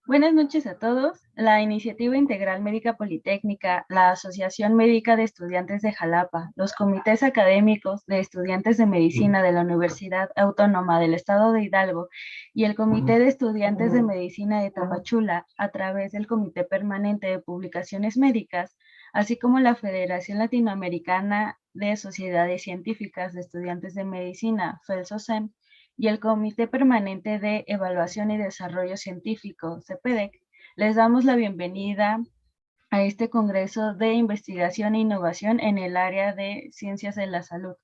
Buenas noches a todos. La Iniciativa Integral Médica Politécnica, la Asociación Médica de Estudiantes de Jalapa, los comités académicos de estudiantes de medicina de la Universidad Autónoma del Estado de Hidalgo y el Comité de Estudiantes de Medicina de Tapachula, a través del Comité Permanente de Publicaciones Médicas, así como la Federación Latinoamericana de Sociedades Científicas de Estudiantes de Medicina, FELSOCEM, y el Comité Permanente de Evaluación y Desarrollo Científico, CEPEDEC, les damos la bienvenida a este Congreso de Investigación e Innovación en el área de Ciencias de la Salud.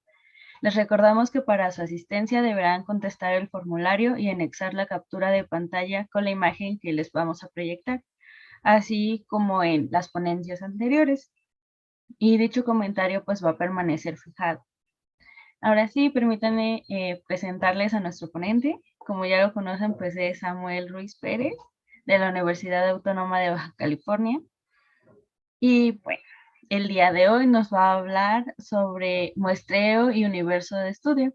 Les recordamos que para su asistencia deberán contestar el formulario y anexar la captura de pantalla con la imagen que les vamos a proyectar, así como en las ponencias anteriores. Y dicho comentario pues va a permanecer fijado. Ahora sí, permítanme presentarles a nuestro ponente. Como ya lo conocen, pues es Samuel Ruiz Pérez, de la Universidad Autónoma de Baja California. Y bueno, el día de hoy nos va a hablar sobre muestreo y universo de estudio.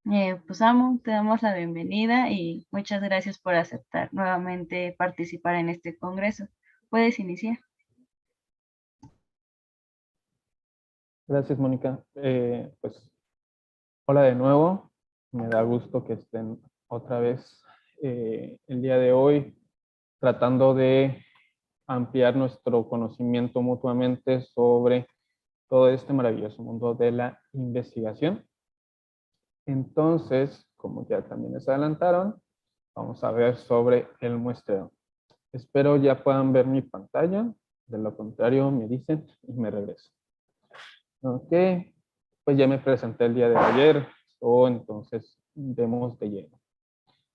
Pues Samu, te damos la bienvenida y muchas gracias por aceptar nuevamente participar en este congreso. Puedes iniciar. Gracias, Mónica. Pues hola de nuevo. Me da gusto que estén otra vez el día de hoy tratando de ampliar nuestro conocimiento mutuamente sobre todo este maravilloso mundo de la investigación. Entonces, como ya también les adelantaron, vamos a ver sobre el muestreo. Espero ya puedan ver mi pantalla. De lo contrario, me dicen y me regreso. Ok, pues ya me presenté el día de ayer, entonces vemos de lleno.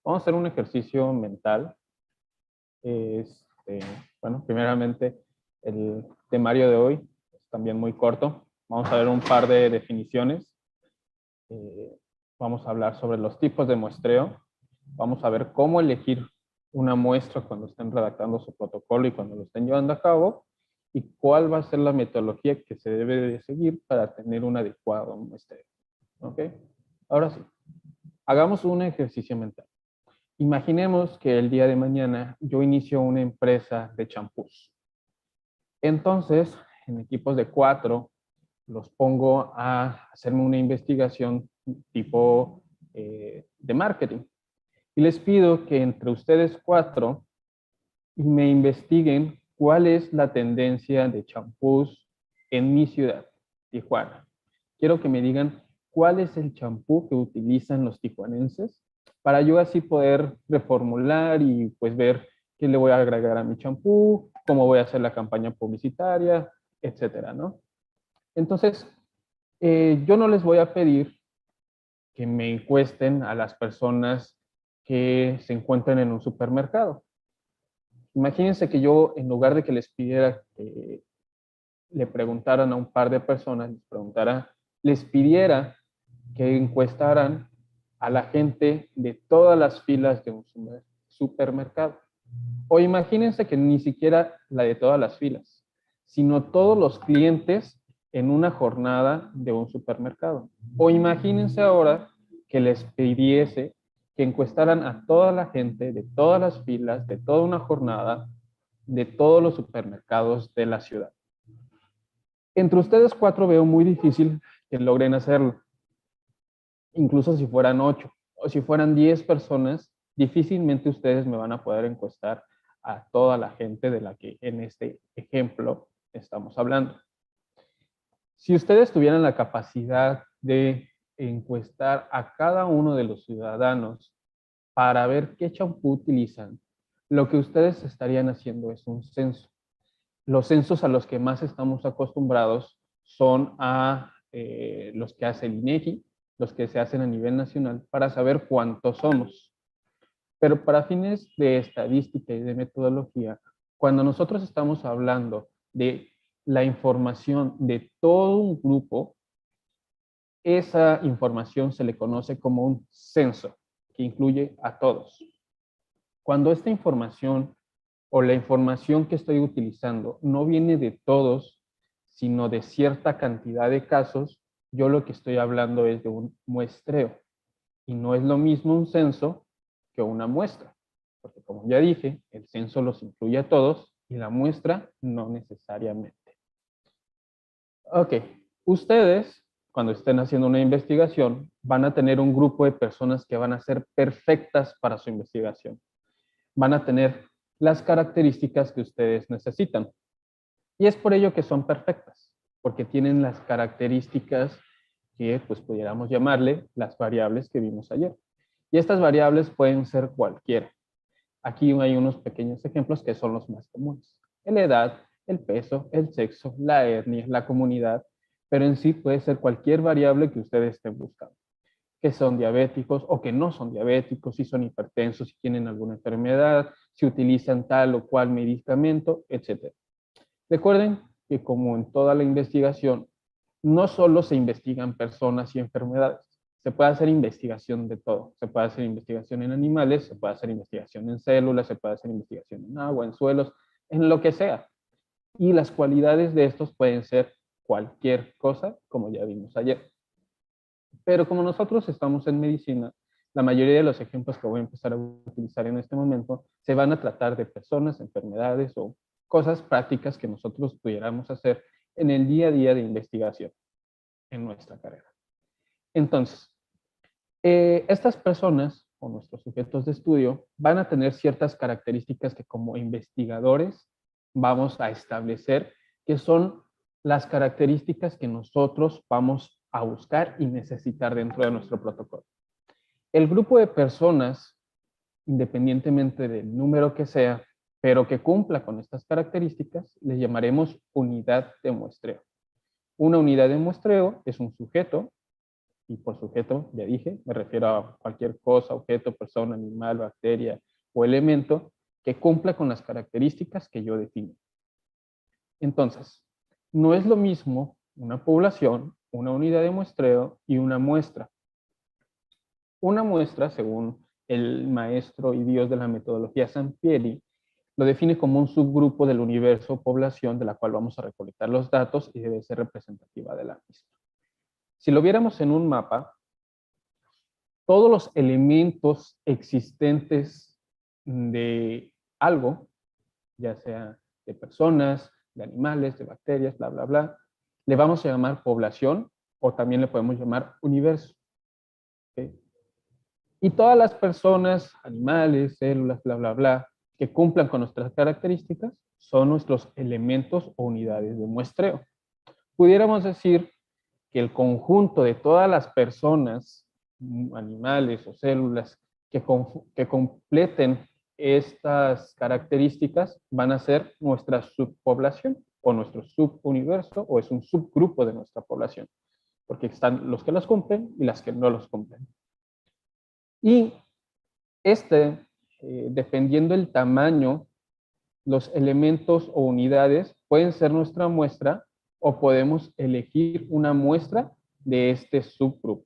Vamos a hacer un ejercicio mental. Bueno, primeramente, el temario de hoy es también muy corto. Vamos a ver un par de definiciones. Vamos a hablar sobre los tipos de muestreo. Vamos a ver cómo elegir una muestra cuando estén redactando su protocolo y cuando lo estén llevando a cabo, y cuál va a ser la metodología que se debe de seguir para tener un adecuado muestreo. ¿Ok? Ahora sí, hagamos un ejercicio mental. Imaginemos que el día de mañana yo inicio una empresa de champús. Entonces, en equipos de 4, los pongo a hacerme una investigación tipo de marketing. Y les pido que entre ustedes 4 me investiguen cuál es la tendencia de champús en mi ciudad, Tijuana. Quiero que me digan cuál es el champú que utilizan los tijuanenses para yo así poder reformular y pues ver qué le voy a agregar a mi champú, cómo voy a hacer la campaña publicitaria, etcétera, ¿no? Entonces, yo no les voy a pedir que me encuesten a las personas que se encuentran en un supermercado. Imagínense que yo, en lugar de que les pidiera que le preguntaran a un par de personas, les pidiera que encuestaran a la gente de todas las filas de un supermercado. O imagínense que ni siquiera la de todas las filas, sino todos los clientes en una jornada de un supermercado. O imagínense ahora que les pidiese que encuestaran a toda la gente de todas las filas, de toda una jornada, de todos los supermercados de la ciudad. Entre ustedes 4 veo muy difícil que logren hacerlo. Incluso si fueran 8 o si fueran 10 personas, difícilmente ustedes me van a poder encuestar a toda la gente de la que en este ejemplo estamos hablando. Si ustedes tuvieran la capacidad de encuestar a cada uno de los ciudadanos para ver qué champú utilizan, lo que ustedes estarían haciendo es un censo. Los censos a los que más estamos acostumbrados son a los que hace el INEGI, los que se hacen a nivel nacional, para saber cuántos somos. Pero para fines de estadística y de metodología, cuando nosotros estamos hablando de la información de todo un grupo, esa información se le conoce como un censo, que incluye a todos. Cuando esta información o la información que estoy utilizando no viene de todos, sino de cierta cantidad de casos, Yo lo que estoy hablando es de un muestreo. Y no es lo mismo un censo que una muestra. Porque como ya dije, el censo los incluye a todos y la muestra no necesariamente. Ok, ustedes cuando estén haciendo una investigación van a tener un grupo de personas que van a ser perfectas para su investigación. Van a tener las características que ustedes necesitan. Y es por ello que son perfectas, porque tienen las características que pues pudiéramos llamarle las variables que vimos ayer. Y estas variables pueden ser cualquiera. Aquí hay unos pequeños ejemplos que son los más comunes. La edad, el peso, el sexo, la etnia, la comunidad, pero en sí puede ser cualquier variable que ustedes estén buscando. Que son diabéticos o que no son diabéticos, si son hipertensos, si tienen alguna enfermedad, si utilizan tal o cual medicamento, etc. Recuerden que como en toda la investigación, no solo se investigan personas y enfermedades, se puede hacer investigación de todo. Se puede hacer investigación en animales, se puede hacer investigación en células, se puede hacer investigación en agua, en suelos, en lo que sea. Y las cualidades de estos pueden ser cualquier cosa, como ya vimos ayer. Pero como nosotros estamos en medicina, la mayoría de los ejemplos que voy a empezar a utilizar en este momento se van a tratar de personas, enfermedades o cosas prácticas que nosotros pudiéramos hacer en el día a día de investigación en nuestra carrera. Entonces, estas personas o nuestros sujetos de estudio van a tener ciertas características que como investigadores vamos a establecer que son las características que nosotros vamos a buscar y necesitar dentro de nuestro protocolo. El grupo de personas, independientemente del número que sea, pero que cumpla con estas características, les llamaremos unidad de muestreo. Una unidad de muestreo es un sujeto, y por sujeto, ya dije, me refiero a cualquier cosa, objeto, persona, animal, bacteria o elemento que cumpla con las características que yo defino. Entonces, no es lo mismo una población, una unidad de muestreo y una muestra. Una muestra, según el maestro y dios de la metodología Sampieri, lo define como un subgrupo del universo o población de la cual vamos a recolectar los datos y debe ser representativa de la misma. Si lo viéramos en un mapa, todos los elementos existentes de algo, ya sea de personas, de animales, de bacterias, bla, bla, bla, le vamos a llamar población o también le podemos llamar universo. ¿Okay? Y todas las personas, animales, células, bla, bla, bla, que cumplan con nuestras características son nuestros elementos o unidades de muestreo. Pudiéramos decir que el conjunto de todas las personas, animales o células que completen estas características van a ser nuestra subpoblación o nuestro subuniverso o es un subgrupo de nuestra población, porque están los que los cumplen y las que no los cumplen. Y dependiendo del tamaño, los elementos o unidades pueden ser nuestra muestra o podemos elegir una muestra de este subgrupo.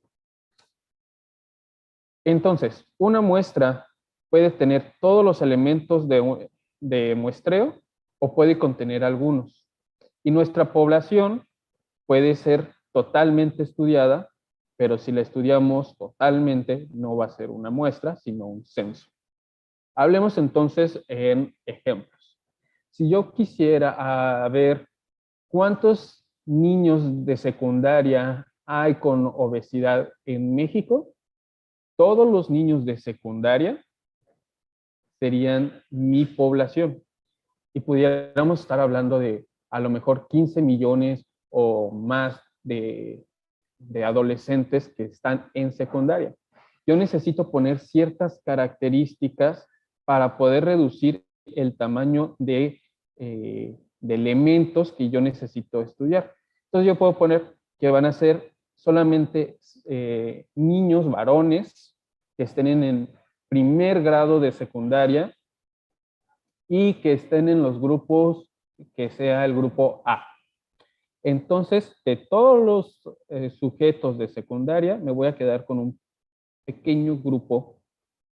Entonces, una muestra puede tener todos los elementos de muestreo o puede contener algunos. Y nuestra población puede ser totalmente estudiada, pero si la estudiamos totalmente, no va a ser una muestra, sino un censo. Hablemos entonces en ejemplos. Si yo quisiera ver cuántos niños de secundaria hay con obesidad en México, todos los niños de secundaria serían mi población. Y pudiéramos estar hablando de a lo mejor 15 millones o más de adolescentes que están en secundaria. Yo necesito poner ciertas características para poder reducir el tamaño de elementos que yo necesito estudiar. Entonces yo puedo poner que van a ser solamente niños varones que estén en el primer grado de secundaria y que estén en los grupos, que sea el grupo A. Entonces, de todos los sujetos de secundaria, me voy a quedar con un pequeño grupo,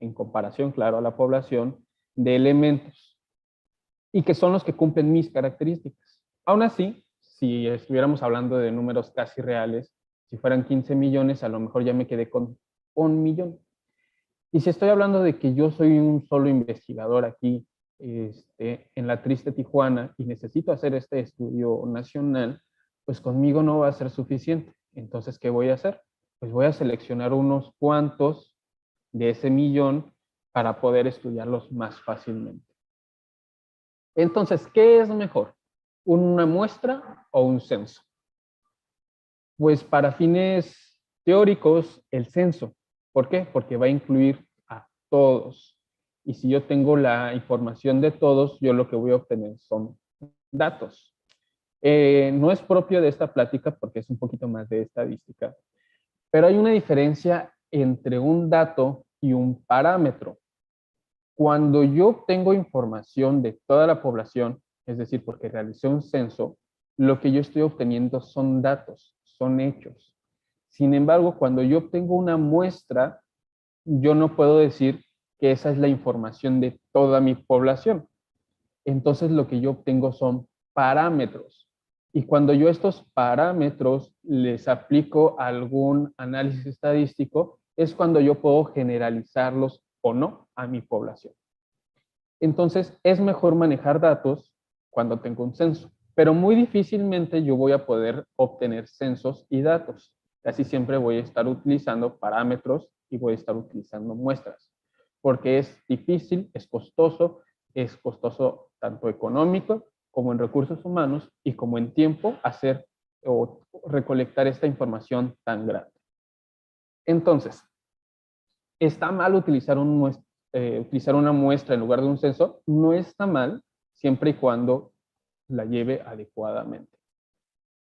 en comparación, claro, a la población, de elementos, y que son los que cumplen mis características. Aún así, si estuviéramos hablando de números casi reales, Si fueran 15 millones, a lo mejor ya me quedé con 1 millón. Y si estoy hablando de que yo soy un solo investigador aquí en la triste Tijuana y necesito hacer este estudio nacional, pues conmigo no va a ser suficiente. Entonces, ¿qué voy a hacer? Pues voy a seleccionar unos cuantos de ese millón para poder estudiarlos más fácilmente. Entonces, ¿qué es mejor? ¿Una muestra o un censo? Pues para fines teóricos, el censo. ¿Por qué? Porque va a incluir a todos. Y si yo tengo la información de todos, yo lo que voy a obtener son datos. No es propio de esta plática porque es un poquito más de estadística, pero hay una diferencia entre un dato y un parámetro. Cuando yo obtengo información de toda la población, es decir, porque realicé un censo, lo que yo estoy obteniendo son datos, son hechos. Sin embargo, cuando yo obtengo una muestra, yo no puedo decir que esa es la información de toda mi población. Entonces lo que yo obtengo son parámetros. Y cuando yo estos parámetros les aplico algún análisis estadístico, es cuando yo puedo generalizarlos o no a mi población. Entonces es mejor manejar datos cuando tengo un censo, pero muy difícilmente yo voy a poder obtener censos y datos. Casi siempre voy a estar utilizando parámetros y voy a estar utilizando muestras, porque es difícil, es costoso tanto económico como en recursos humanos y como en tiempo hacer o recolectar esta información tan grande. Entonces, ¿está mal utilizar una muestra en lugar de un censo? No está mal, siempre y cuando la lleve adecuadamente.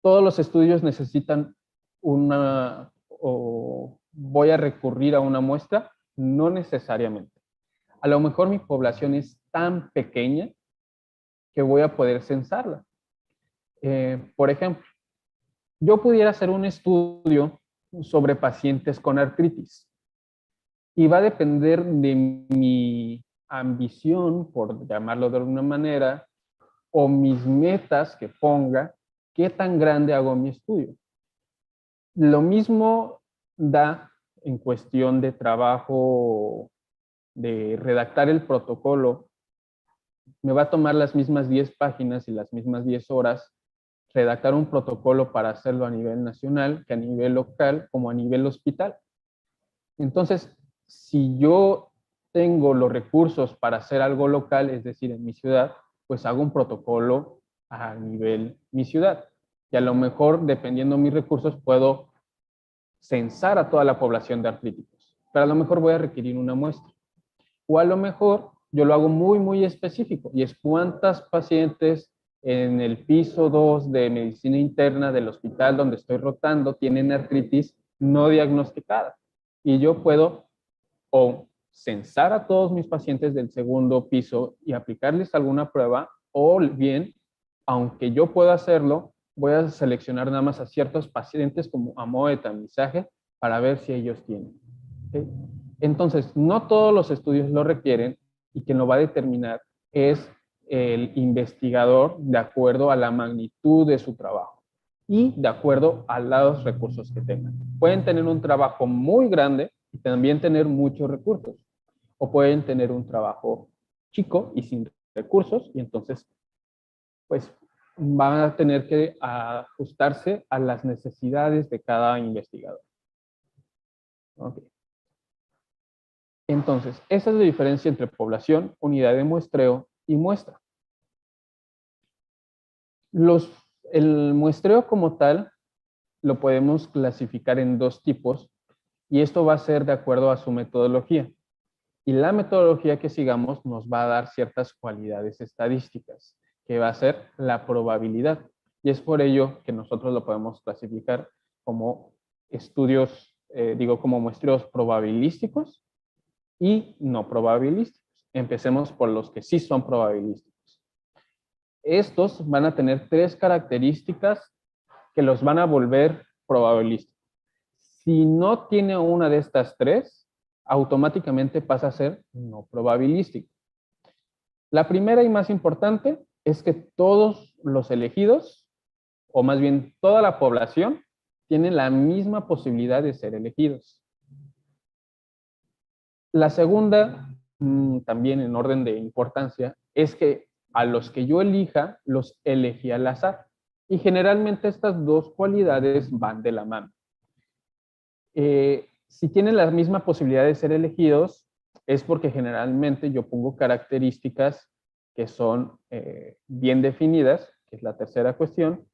Todos los estudios necesitan o voy a recurrir a una muestra, no necesariamente. A lo mejor mi población es tan pequeña que voy a poder censarla. Por ejemplo, yo pudiera hacer un estudio sobre pacientes con artritis y va a depender de mi ambición, por llamarlo de alguna manera, o mis metas que ponga, qué tan grande hago mi estudio. Lo mismo da en cuestión de trabajo, de redactar el protocolo. Me va a tomar las mismas 10 páginas y las mismas 10 horas redactar un protocolo para hacerlo a nivel nacional que a nivel local como a nivel hospital. Entonces, si yo tengo los recursos para hacer algo local, es decir, en mi ciudad, pues hago un protocolo a nivel mi ciudad. Y a lo mejor, dependiendo de mis recursos, puedo censar a toda la población de artríticos. Pero a lo mejor voy a requerir una muestra. O a lo mejor yo lo hago muy, muy específico. Y es cuántas pacientes en el piso 2 de medicina interna del hospital donde estoy rotando tienen artritis no diagnosticada. Y yo puedo o censar a todos mis pacientes del segundo piso y aplicarles alguna prueba, o bien, aunque yo pueda hacerlo, voy a seleccionar nada más a ciertos pacientes como a modo de tamizaje para ver si ellos tienen. ¿Okay? Entonces, no todos los estudios lo requieren y quien lo va a determinar es el investigador de acuerdo a la magnitud de su trabajo y de acuerdo a los recursos que tengan. Pueden tener un trabajo muy grande y también tener muchos recursos, o pueden tener un trabajo chico y sin recursos y entonces pues van a tener que ajustarse a las necesidades de cada investigador. Okay. Entonces, esa es la diferencia entre población, unidad de muestreo y muestra. El muestreo como tal lo podemos clasificar en dos tipos y esto va a ser de acuerdo a su metodología. Y la metodología que sigamos nos va a dar ciertas cualidades estadísticas, que va a ser la probabilidad. Y es por ello que nosotros lo podemos clasificar como estudios, como muestreos probabilísticos y no probabilísticos. Empecemos por los que sí son probabilísticos. Estos van a tener tres características que los van a volver probabilísticos. Si no tiene una de estas tres, automáticamente pasa a ser no probabilístico. La primera y más importante es que todos los elegidos, o más bien toda la población, tienen la misma posibilidad de ser elegidos. La segunda, también en orden de importancia, es que a los que yo elija, los elegí al azar. Y generalmente estas dos cualidades van de la mano. Si tienen la misma posibilidad de ser elegidos, es porque generalmente yo pongo características que son bien definidas, que es la tercera cuestión,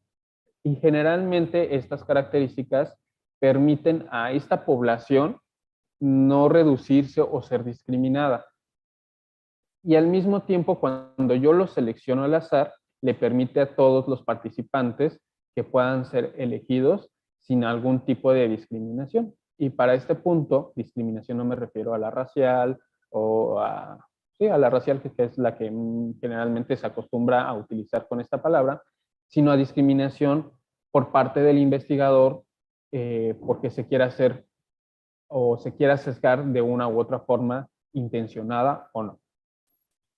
y generalmente estas características permiten a esta población no reducirse o ser discriminada. Y al mismo tiempo, cuando yo los selecciono al azar, le permite a todos los participantes que puedan ser elegidos sin algún tipo de discriminación. Y para este punto, discriminación no me refiero a la racial o a, sí, a la racial, que es la que generalmente se acostumbra a utilizar con esta palabra, sino a discriminación por parte del investigador porque se quiera hacer o se quiera sesgar de una u otra forma, intencionada o no.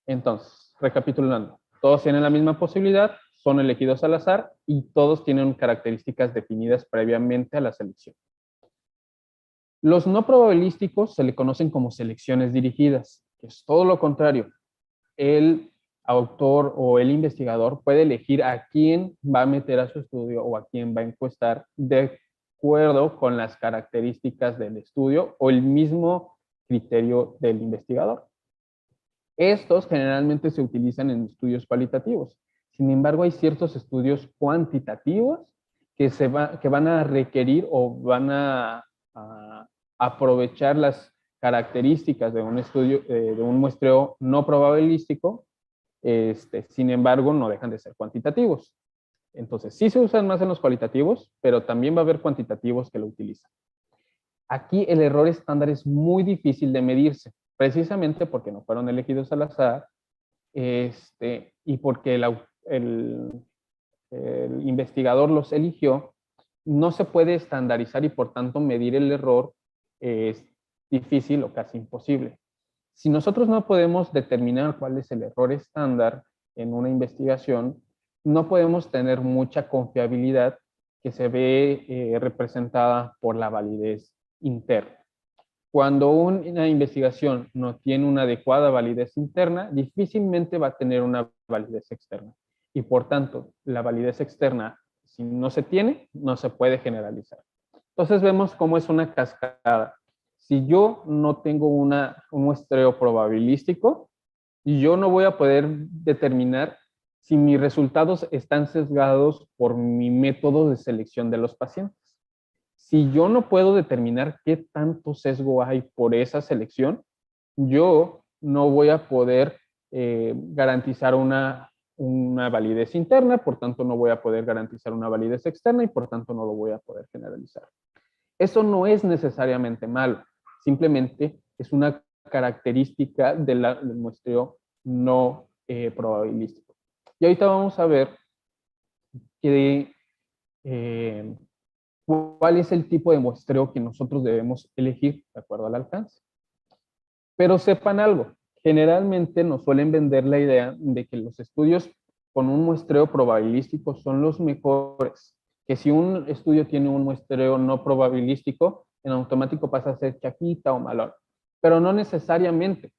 Entonces, recapitulando, todos tienen la misma posibilidad, son elegidos al azar y todos tienen características definidas previamente a la selección. Los no probabilísticos se le conocen como selecciones dirigidas, que es todo lo contrario. El autor o el investigador puede elegir a quién va a meter a su estudio o a quién va a encuestar de acuerdo con las características del estudio o el mismo criterio del investigador. Estos generalmente se utilizan en estudios cualitativos. Sin embargo, hay ciertos estudios cuantitativos que van a requerir o van a aprovechar las características de un estudio, de un muestreo no probabilístico, sin embargo, no dejan de ser cuantitativos. Entonces, sí se usan más en los cualitativos, pero también va a haber cuantitativos que lo utilizan. Aquí el error estándar es muy difícil de medirse, precisamente porque no fueron elegidos al azar y porque el investigador los eligió. No se puede estandarizar y por tanto medir el error es difícil o casi imposible. Si nosotros no podemos determinar cuál es el error estándar en una investigación, no podemos tener mucha confiabilidad que se ve representada por la validez interna. Cuando una investigación no tiene una adecuada validez interna, difícilmente va a tener una validez externa. Y por tanto, la validez externa, si no se tiene, no se puede generalizar. Entonces vemos cómo es una cascada. Si yo no tengo un muestreo probabilístico, yo no voy a poder determinar si mis resultados están sesgados por mi método de selección de los pacientes. Si yo no puedo determinar qué tanto sesgo hay por esa selección, yo no voy a poder garantizar una validez interna, por tanto no voy a poder garantizar una validez externa y por tanto no lo voy a poder generalizar. Eso no es necesariamente malo, simplemente es una característica del muestreo no probabilístico. Y ahorita vamos a ver que cuál es el tipo de muestreo que nosotros debemos elegir de acuerdo al alcance. Pero sepan algo, generalmente nos suelen vender la idea de que los estudios con un muestreo probabilístico son los mejores, que si un estudio tiene un muestreo no probabilístico, en automático pasa a ser chaquita o malón, pero no necesariamente.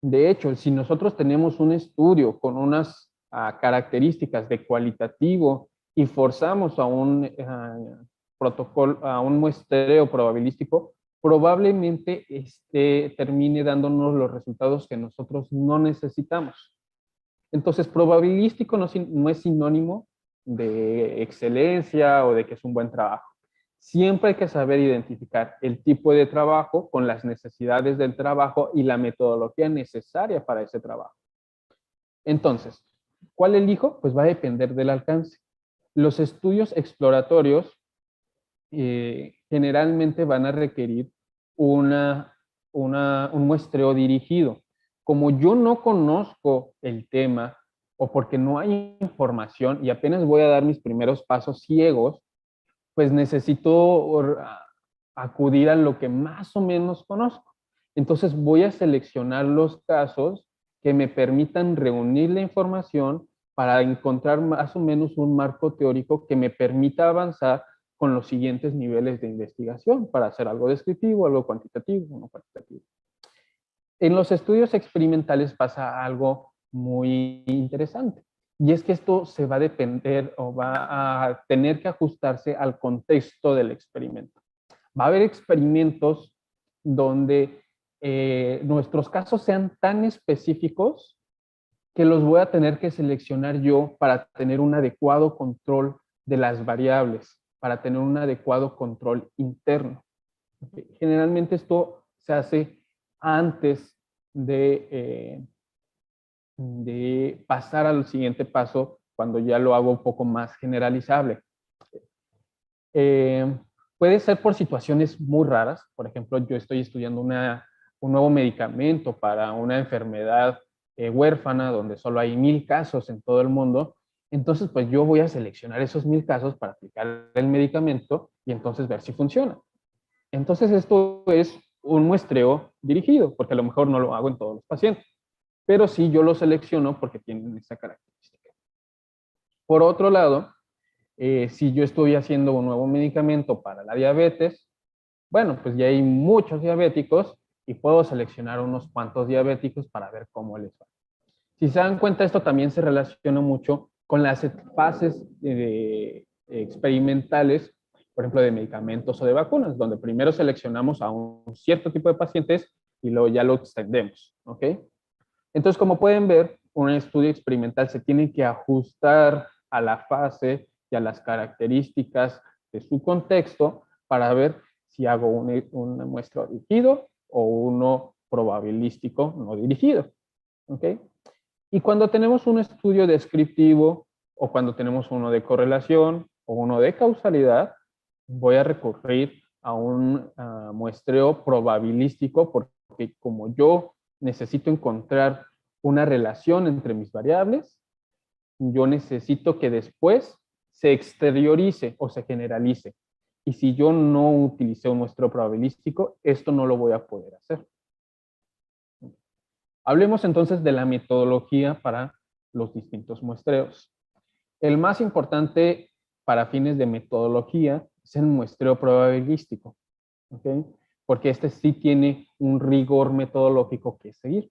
De hecho, si nosotros tenemos un estudio con unas características de cualitativo y forzamos a un protocolo, a un muestreo probabilístico, probablemente termine dándonos los resultados que nosotros no necesitamos. Entonces, probabilístico no es sinónimo de excelencia o de que es un buen trabajo. Siempre hay que saber identificar el tipo de trabajo con las necesidades del trabajo y la metodología necesaria para ese trabajo. Entonces, ¿cuál elijo? Pues va a depender del alcance. Los estudios exploratorios generalmente van a requerir un muestreo dirigido. Como yo no conozco el tema o porque no hay información y apenas voy a dar mis primeros pasos ciegos, pues necesito acudir a lo que más o menos conozco. Entonces voy a seleccionar los casos que me permitan reunir la información para encontrar más o menos un marco teórico que me permita avanzar con los siguientes niveles de investigación para hacer algo descriptivo, algo cuantitativo, no cuantitativo. En los estudios experimentales pasa algo muy interesante, y es que esto se va a depender o va a tener que ajustarse al contexto del experimento. Va a haber experimentos donde nuestros casos sean tan específicos que los voy a tener que seleccionar yo para tener un adecuado control de las variables, para tener un adecuado control interno. Generalmente esto se hace antes de pasar al siguiente paso, cuando ya lo hago un poco más generalizable. Puede ser por situaciones muy raras. Por ejemplo, yo estoy estudiando un nuevo medicamento para una enfermedad huérfana donde solo hay 1000 casos en todo el mundo. Entonces, pues yo voy a seleccionar esos 1000 casos para aplicar el medicamento y entonces ver si funciona. Entonces, esto es un muestreo dirigido, porque a lo mejor no lo hago en todos los pacientes, pero sí yo lo selecciono porque tienen esa característica. Por otro lado, si yo estoy haciendo un nuevo medicamento para la diabetes, bueno, pues ya hay muchos diabéticos y puedo seleccionar unos cuantos diabéticos para ver cómo les va. Si se dan cuenta, esto también se relaciona mucho con las fases experimentales, por ejemplo, de medicamentos o de vacunas, donde primero seleccionamos a un cierto tipo de pacientes y luego ya lo extendemos, ¿ok? Entonces, como pueden ver, un estudio experimental se tiene que ajustar a la fase y a las características de su contexto para ver si hago un muestreo dirigido o uno probabilístico no dirigido, ¿ok? Y cuando tenemos un estudio descriptivo o cuando tenemos uno de correlación o uno de causalidad, voy a recurrir a un muestreo probabilístico, porque como yo necesito encontrar una relación entre mis variables, yo necesito que después se exteriorice o se generalice. Y si yo no utilicé un muestreo probabilístico, esto no lo voy a poder hacer. Hablemos entonces de la metodología para los distintos muestreos. El más importante para fines de metodología es el muestreo probabilístico, ¿ok? Porque este sí tiene un rigor metodológico que seguir.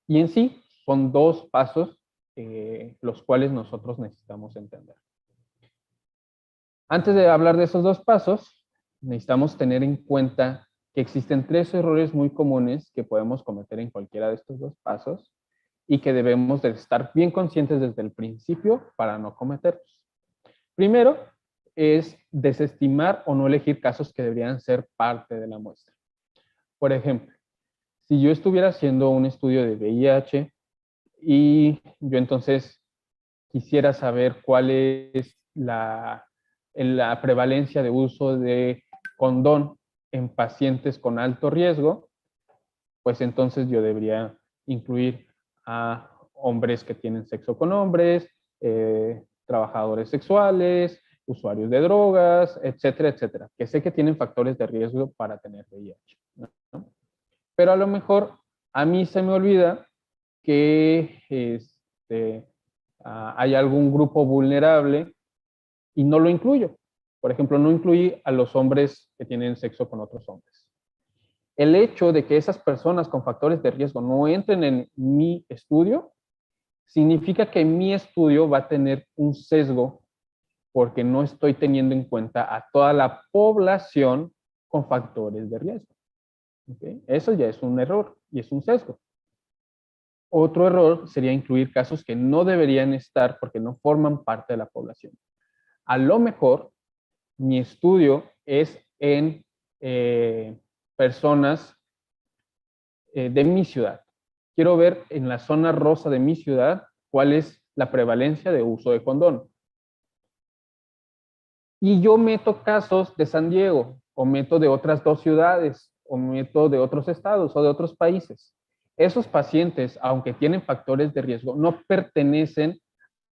Y en sí son 2 pasos los cuales nosotros necesitamos entender. Antes de hablar de esos 2 pasos, necesitamos tener en cuenta que existen 3 errores muy comunes que podemos cometer en cualquiera de estos 2 pasos y que debemos de estar bien conscientes desde el principio para no cometerlos. Primero es desestimar o no elegir casos que deberían ser parte de la muestra. Por ejemplo, si yo estuviera haciendo un estudio de VIH y yo entonces quisiera saber cuál es la prevalencia de uso de condón en pacientes con alto riesgo, pues entonces yo debería incluir a hombres que tienen sexo con hombres, trabajadores sexuales, usuarios de drogas, etcétera, etcétera, que sé que tienen factores de riesgo para tener VIH, ¿no? Pero a lo mejor a mí se me olvida que hay algún grupo vulnerable y no lo incluyo. Por ejemplo, no incluí a los hombres que tienen sexo con otros hombres. El hecho de que esas personas con factores de riesgo no entren en mi estudio significa que mi estudio va a tener un sesgo porque no estoy teniendo en cuenta a toda la población con factores de riesgo. ¿Okay? Eso ya es un error y es un sesgo. Otro error sería incluir casos que no deberían estar porque no forman parte de la población. A lo mejor mi estudio es en personas de mi ciudad. Quiero ver en la zona rosa de mi ciudad cuál es la prevalencia de uso de condón. Y yo meto casos de San Diego, o meto de otras 2 ciudades, o meto de otros estados o de otros países. Esos pacientes, aunque tienen factores de riesgo, no pertenecen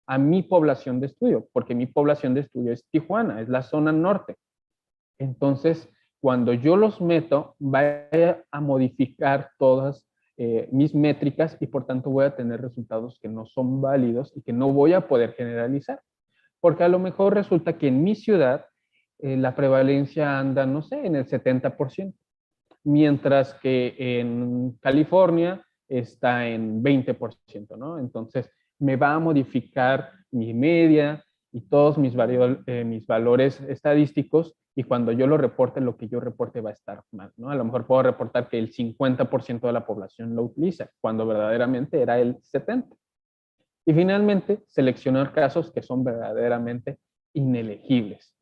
a mi población de estudio, porque mi población de estudio es Tijuana, es la zona norte. Entonces, cuando yo los meto, va a modificar todas mis métricas y por tanto voy a tener resultados que no son válidos y que no voy a poder generalizar. Porque a lo mejor resulta que en mi ciudad la prevalencia anda, no sé, en el 70%, mientras que en California está en 20%, ¿no? Entonces, me va a modificar mi media y todos mis valores estadísticos, y cuando yo lo reporte, lo que yo reporte va a estar mal, ¿no? A lo mejor puedo reportar que el 50% de la población lo utiliza, cuando verdaderamente era el 70%. Y finalmente, seleccionar casos que son verdaderamente inelegibles.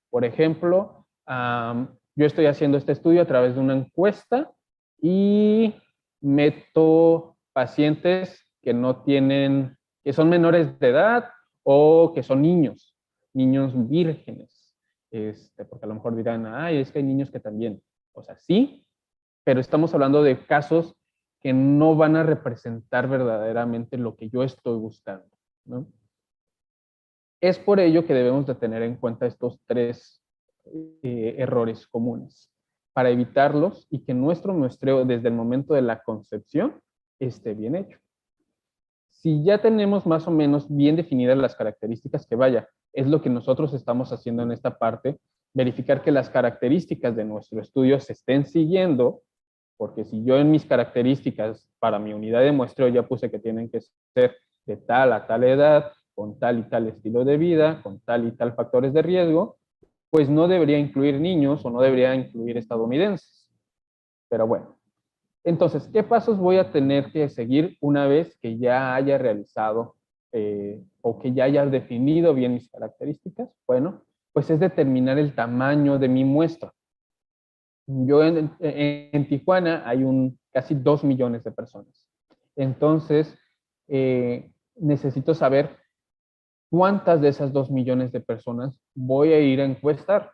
Por ejemplo, yo estoy haciendo este estudio a través de una encuesta y meto pacientes que no tienen, que son menores de edad o que son niños vírgenes. Porque a lo mejor dirán, ay, es que hay niños que también. O sea, sí, pero estamos hablando de casos que no van a representar verdaderamente lo que yo estoy buscando, ¿no? Es por ello que debemos de tener en cuenta estos tres errores comunes para evitarlos y que nuestro muestreo desde el momento de la concepción esté bien hecho. Si ya tenemos más o menos bien definidas las características, que vaya, es lo que nosotros estamos haciendo en esta parte, verificar que las características de nuestro estudio se estén siguiendo, porque si yo en mis características para mi unidad de muestreo ya puse que tienen que ser de tal a tal edad, con tal y tal estilo de vida, con tal y tal factores de riesgo, pues no debería incluir niños o no debería incluir estadounidenses. Pero bueno, entonces, ¿qué pasos voy a tener que seguir una vez que ya haya realizado o que ya haya definido bien mis características? Bueno, pues es determinar el tamaño de mi muestra. Yo en Tijuana hay casi 2 millones de personas. Entonces, necesito saber cuántas de esas 2 millones de personas voy a ir a encuestar,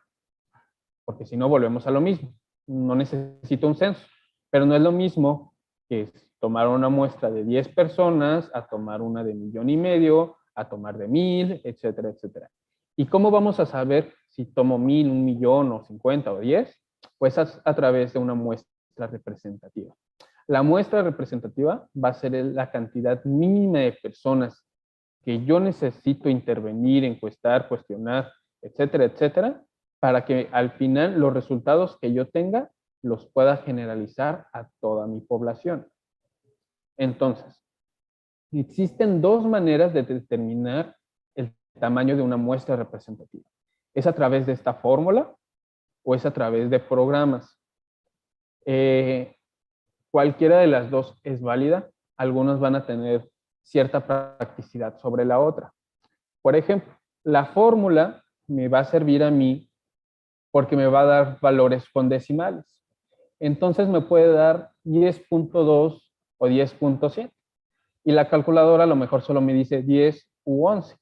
porque si no volvemos a lo mismo. No necesito un censo, pero no es lo mismo que tomar una muestra de 10 personas, a tomar una de 1,5 millones, a tomar de 1,000, etcétera, etcétera. ¿Y cómo vamos a saber si tomo 1,000, 1,000,000 o 50 o 10? Pues a través de una muestra representativa. La muestra representativa va a ser la cantidad mínima de personas que yo necesito intervenir, encuestar, cuestionar, etcétera, etcétera, para que al final los resultados que yo tenga los pueda generalizar a toda mi población. Entonces, existen dos maneras de determinar el tamaño de una muestra representativa. Es a través de esta fórmula o es a través de programas. Cualquiera de las dos es válida. Algunas van a tener cierta practicidad sobre la otra. Por ejemplo, la fórmula me va a servir a mí porque me va a dar valores con decimales. Entonces me puede dar 10.2 o 10.7. Y la calculadora a lo mejor solo me dice 10 u 11.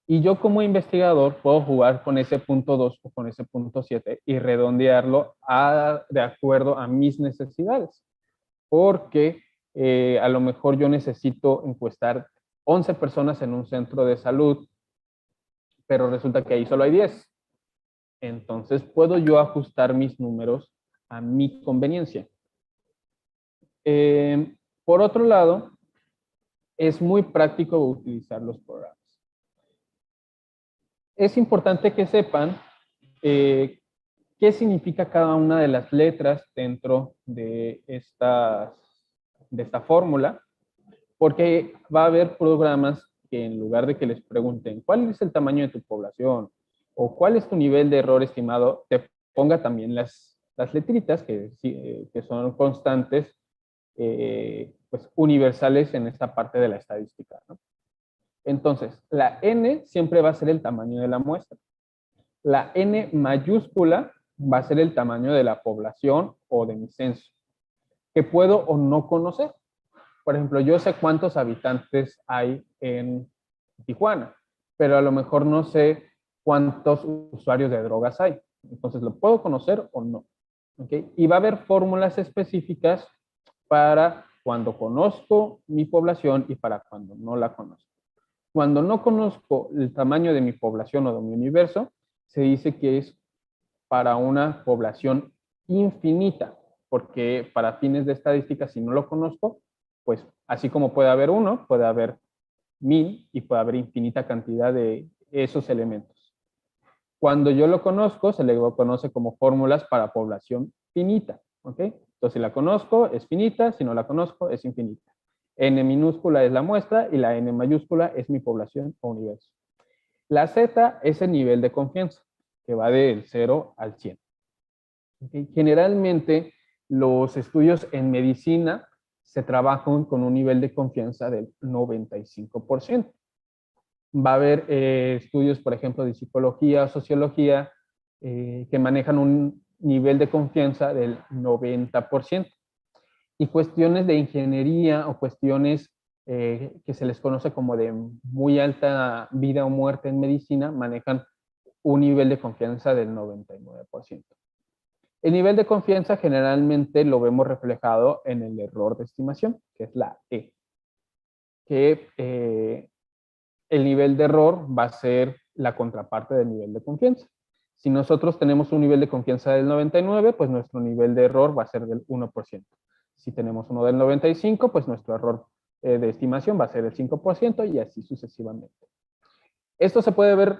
Y yo como investigador puedo jugar con ese punto 2 o con ese punto 7 y redondearlo de acuerdo a mis necesidades. Porque a lo mejor yo necesito encuestar 11 personas en un centro de salud, pero resulta que ahí solo hay 10. Entonces puedo yo ajustar mis números a mi conveniencia. Por otro lado, es muy práctico utilizar los programas. Es importante que sepan qué significa cada una de las letras dentro de esta fórmula, porque va a haber programas que en lugar de que les pregunten cuál es el tamaño de tu población o cuál es tu nivel de error estimado, te ponga también las letritas que son constantes, pues universales en esta parte de la estadística, ¿no? Entonces, la N siempre va a ser el tamaño de la muestra. La N mayúscula va a ser el tamaño de la población o de mi censo, que puedo o no conocer. Por ejemplo, yo sé cuántos habitantes hay en Tijuana, pero a lo mejor no sé cuántos usuarios de drogas hay. Entonces, ¿lo puedo conocer o no? ¿Okay? Y va a haber fórmulas específicas para cuando conozco mi población y para cuando no la conozco. Cuando no conozco el tamaño de mi población o de mi universo, se dice que es para una población infinita, porque para fines de estadística, si no lo conozco, pues así como puede haber uno, puede haber 1,000 y puede haber infinita cantidad de esos elementos. Cuando yo lo conozco, se le conoce como fórmulas para población finita, ¿ok? Entonces, si la conozco, es finita, si no la conozco, es infinita. N minúscula es la muestra y la N mayúscula es mi población o universo. La Z es el nivel de confianza, que va del 0 al 100. ¿Okay? Generalmente, los estudios en medicina se trabajan con un nivel de confianza del 95%. Va a haber estudios, por ejemplo, de psicología o sociología que manejan un nivel de confianza del 90%. Y cuestiones de ingeniería o cuestiones que se les conoce como de muy alta vida o muerte en medicina manejan un nivel de confianza del 99%. El nivel de confianza generalmente lo vemos reflejado en el error de estimación, que es la E, que el nivel de error va a ser la contraparte del nivel de confianza. Si nosotros tenemos un nivel de confianza del 99, pues nuestro nivel de error va a ser del 1%. Si tenemos uno del 95, pues nuestro error de estimación va a ser del 5% y así sucesivamente. Esto se puede ver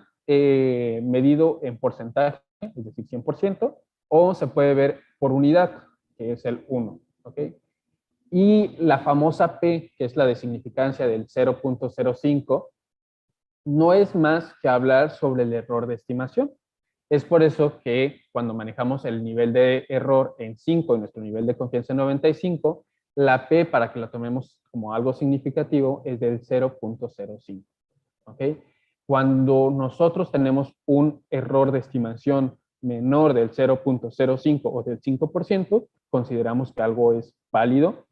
medido en porcentaje, es decir, 100%, o se puede ver por unidad, que es el 1. ¿Okay? Y la famosa P, que es la de significancia del 0.05, no es más que hablar sobre el error de estimación. Es por eso que cuando manejamos el nivel de error en 5 y nuestro nivel de confianza en 95, la P, para que la tomemos como algo significativo, es del 0.05. ¿Okay? Cuando nosotros tenemos un error de estimación menor del 0.05 o del 5%, consideramos que algo es válido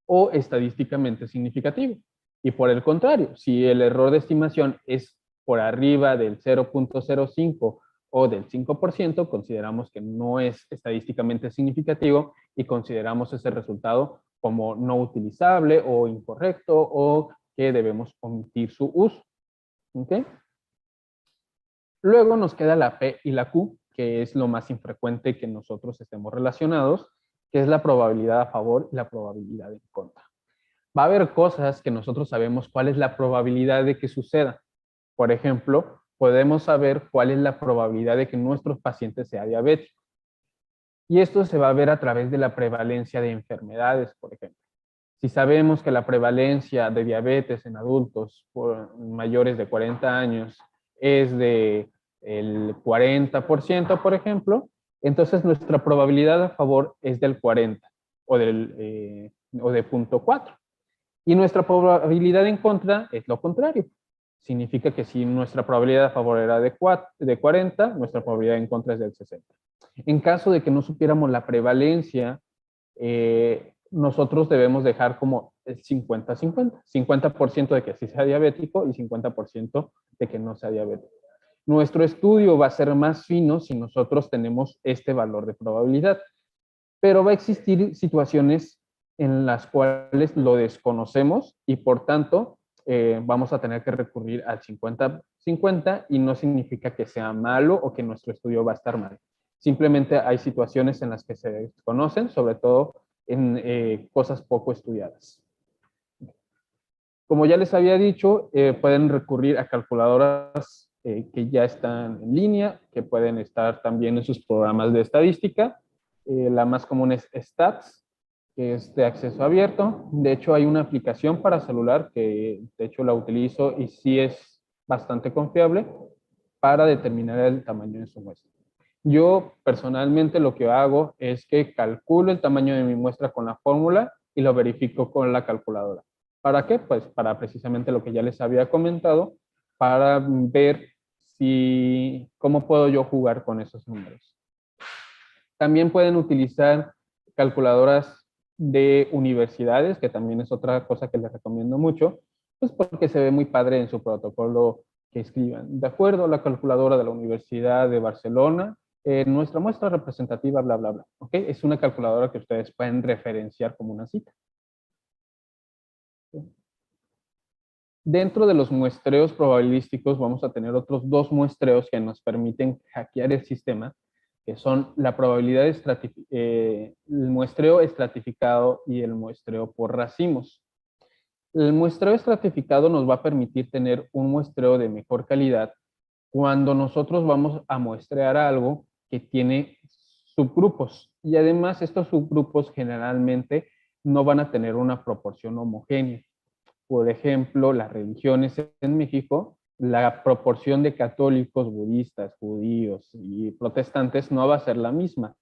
o estadísticamente significativo. Y por el contrario, si el error de estimación es por arriba del 0.05 o del 5%, consideramos que no es estadísticamente significativo y consideramos ese resultado como no utilizable o incorrecto o que debemos omitir su uso. ¿Okay? Luego nos queda la P y la Q, que es lo más infrecuente que nosotros estemos relacionados, que es la probabilidad a favor y la probabilidad en contra. Va a haber cosas que nosotros sabemos cuál es la probabilidad de que suceda. Por ejemplo, podemos saber cuál es la probabilidad de que nuestro paciente sea diabético. Y esto se va a ver a través de la prevalencia de enfermedades, por ejemplo. Si sabemos que la prevalencia de diabetes en adultos mayores de 40 años es de el 40%, por ejemplo, entonces nuestra probabilidad a favor es del 40 o de 0.4. Y nuestra probabilidad en contra es lo contrario. Significa que si nuestra probabilidad a favor era de 40, nuestra probabilidad en contra es del 60. En caso de que no supiéramos la prevalencia, nosotros debemos dejar como el 50-50. 50% de que sí sea diabético y 50% de que no sea diabético. Nuestro estudio va a ser más fino si nosotros tenemos este valor de probabilidad, pero va a existir situaciones en las cuales lo desconocemos y por tanto vamos a tener que recurrir al 50-50 y no significa que sea malo o que nuestro estudio va a estar mal. Simplemente hay situaciones en las que se desconocen, sobre todo en cosas poco estudiadas. Como ya les había dicho, pueden recurrir a calculadoras que ya están en línea, que pueden estar también en sus programas de estadística. La más común es Stats, que es de acceso abierto. De hecho, hay una aplicación para celular que de hecho la utilizo y sí es bastante confiable para determinar el tamaño de su muestra. Yo personalmente lo que hago es que calculo el tamaño de mi muestra con la fórmula y lo verifico con la calculadora. ¿Para qué? Pues para precisamente lo que ya les había comentado, para ver cómo puedo yo jugar con esos números. También pueden utilizar calculadoras de universidades, que también es otra cosa que les recomiendo mucho, pues porque se ve muy padre en su protocolo que escriban. De acuerdo a la calculadora de la Universidad de Barcelona, nuestra muestra representativa, bla, bla, bla. ¿Ok? Es una calculadora que ustedes pueden referenciar como una cita. Dentro de los muestreos probabilísticos vamos a tener otros dos muestreos que nos permiten hackear el sistema, que son la probabilidad el muestreo estratificado y el muestreo por racimos. El muestreo estratificado nos va a permitir tener un muestreo de mejor calidad cuando nosotros vamos a muestrear algo que tiene subgrupos. Y además estos subgrupos generalmente no van a tener una proporción homogénea. Por ejemplo, las religiones en México, la proporción de católicos, budistas, judíos y protestantes no va a ser la misma.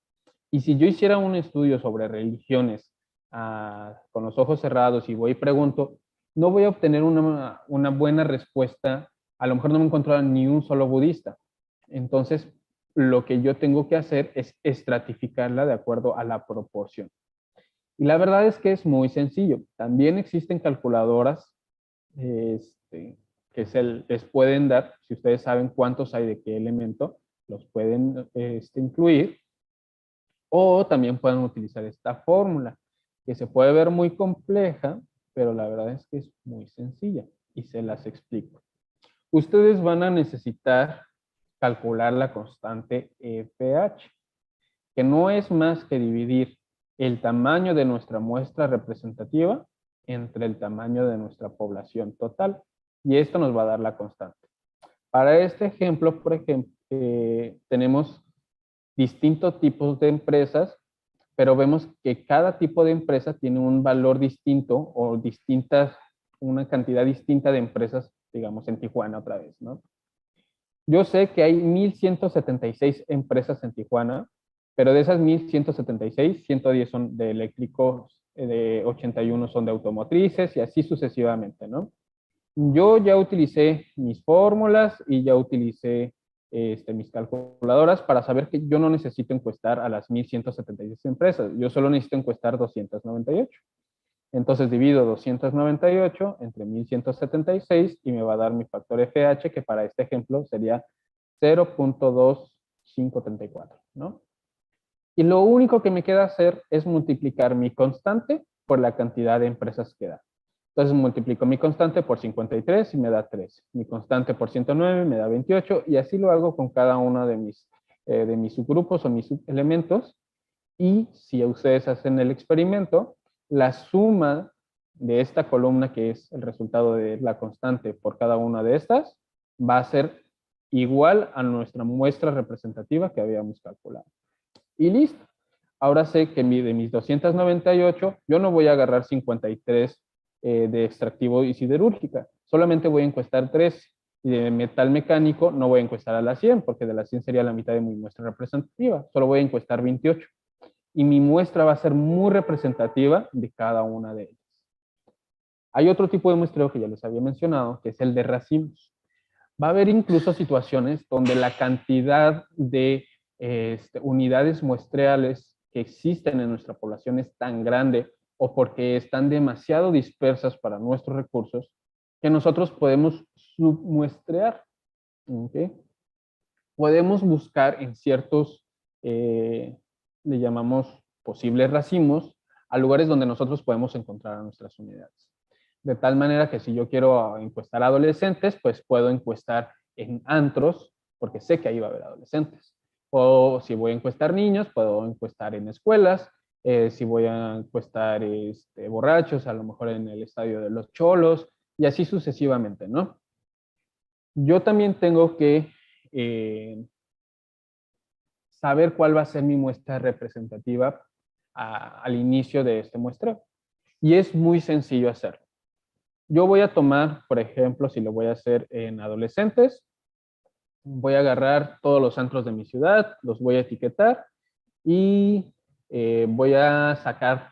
Y si yo hiciera un estudio sobre religiones con los ojos cerrados y voy y pregunto, no voy a obtener una buena respuesta. A lo mejor no me encontrará ni un solo budista. Entonces, lo que yo tengo que hacer es estratificarla de acuerdo a la proporción. Y la verdad es que es muy sencillo. También existen calculadoras que les pueden dar, si ustedes saben cuántos hay de qué elemento, los pueden incluir. O también pueden utilizar esta fórmula, que se puede ver muy compleja, pero la verdad es que es muy sencilla y se las explico. Ustedes van a necesitar calcular la constante FH, que no es más que dividir el tamaño de nuestra muestra representativa entre el tamaño de nuestra población total. Y esto nos va a dar la constante. Para este ejemplo, por ejemplo, tenemos distintos tipos de empresas, pero vemos que cada tipo de empresa tiene un valor distinto o una cantidad distinta de empresas, digamos, en Tijuana otra vez, ¿no? Yo sé que hay 1,176 empresas en Tijuana, pero de esas 1,176, 110 son de eléctricos, de 81 son de automotrices y así sucesivamente, ¿no? Yo ya utilicé mis fórmulas y ya utilicé mis calculadoras para saber que yo no necesito encuestar a las 1,176 empresas, yo solo necesito encuestar 298. Entonces divido 298 entre 1,176 y me va a dar mi factor FH, que para este ejemplo sería 0.2534, ¿no? Y lo único que me queda hacer es multiplicar mi constante por la cantidad de empresas que da. Entonces multiplico mi constante por 53 y me da 13. Mi constante por 109 me da 28 y así lo hago con cada uno de mis subgrupos o mis subelementos. Y si ustedes hacen el experimento, la suma de esta columna, que es el resultado de la constante por cada una de estas, va a ser igual a nuestra muestra representativa que habíamos calculado. Y listo. Ahora sé que de mis 298, yo no voy a agarrar 53 de extractivo y siderúrgica. Solamente voy a encuestar 3. Y de metal mecánico no voy a encuestar a las 100, porque de las 100 sería la mitad de mi muestra representativa. Solo voy a encuestar 28. Y mi muestra va a ser muy representativa de cada una de ellas. Hay otro tipo de muestreo que ya les había mencionado, que es el de racimos. Va a haber incluso situaciones donde la cantidad de unidades muestreales que existen en nuestra población es tan grande o porque están demasiado dispersas para nuestros recursos que nosotros podemos submuestrear. ¿Okay? Podemos buscar en ciertos, le llamamos posibles racimos, a lugares donde nosotros podemos encontrar a nuestras unidades. De tal manera que si yo quiero encuestar a adolescentes, pues puedo encuestar en antros, porque sé que ahí va a haber adolescentes. O si voy a encuestar niños, puedo encuestar en escuelas. Si voy a encuestar borrachos, a lo mejor en el estadio de los cholos, y así sucesivamente, ¿no? Yo también tengo que saber cuál va a ser mi muestra representativa al inicio de este muestreo. Y es muy sencillo hacerlo. Yo voy a tomar, por ejemplo, si lo voy a hacer en adolescentes, voy a agarrar todos los antros de mi ciudad, los voy a etiquetar y voy a sacar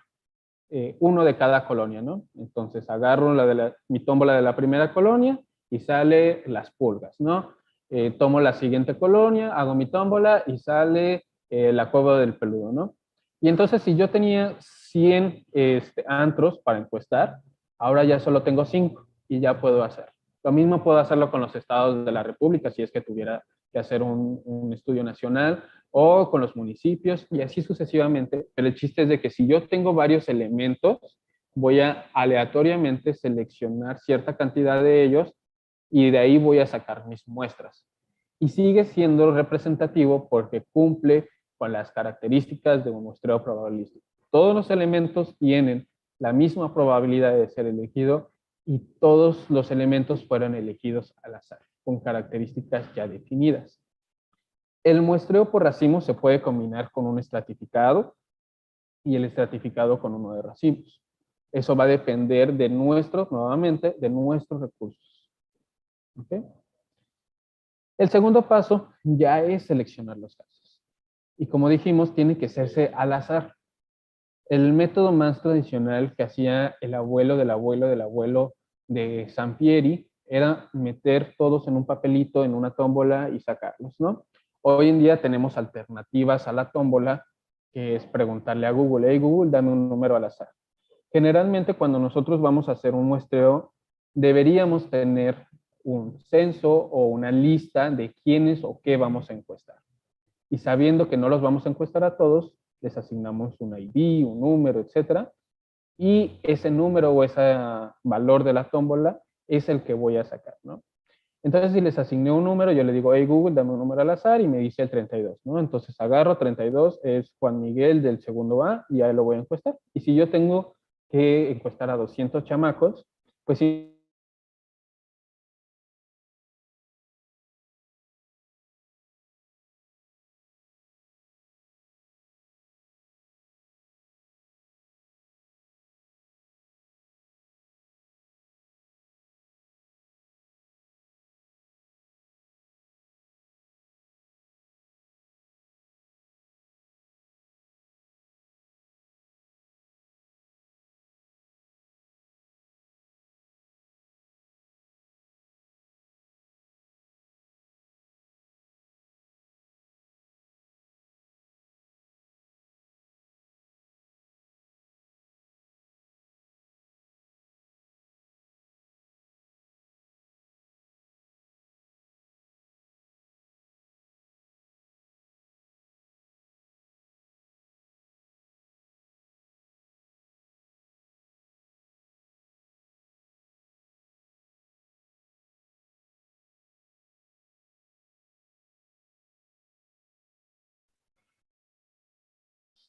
uno de cada colonia, ¿no? Entonces agarro mi tómbola de la primera colonia y sale las pulgas, ¿no? Tomo la siguiente colonia, hago mi tómbola y sale la cueva del peludo, ¿no? Y entonces si yo tenía 100 antros para encuestar, ahora ya solo tengo 5 y ya puedo hacer. Lo mismo puedo hacerlo con los estados de la República si es que tuviera que hacer un estudio nacional o con los municipios y así sucesivamente. Pero el chiste es de que si yo tengo varios elementos, voy a aleatoriamente seleccionar cierta cantidad de ellos y de ahí voy a sacar mis muestras. Y sigue siendo representativo porque cumple con las características de un muestreo probabilístico. Todos los elementos tienen la misma probabilidad de ser elegido y todos los elementos fueron elegidos al azar. con características ya definidas. El muestreo por racimos se puede combinar con un estratificado y el estratificado con uno de racimos. Eso va a depender de nuevamente, de nuestros recursos. ¿Okay? El segundo paso ya es seleccionar los casos. Y como dijimos, tiene que hacerse al azar. El método más tradicional que hacía el abuelo del abuelo del abuelo de Sampieri era meter todos en un papelito, en una tómbola y sacarlos, ¿no? Hoy en día tenemos alternativas a la tómbola, que es preguntarle a Google, hey Google, dame un número al azar. Generalmente cuando nosotros vamos a hacer un muestreo, deberíamos tener un censo o una lista de quiénes o qué vamos a encuestar. Y sabiendo que no los vamos a encuestar a todos, les asignamos un ID, un número, etcétera, y ese número o ese valor de la tómbola es el que voy a sacar, ¿no? Entonces, si les asigné un número, yo le digo, hey Google, dame un número al azar y me dice el 32, ¿no? Entonces agarro 32, es Juan Miguel del segundo A y ahí lo voy a encuestar. Y si yo tengo que encuestar a 200 chamacos, pues sí.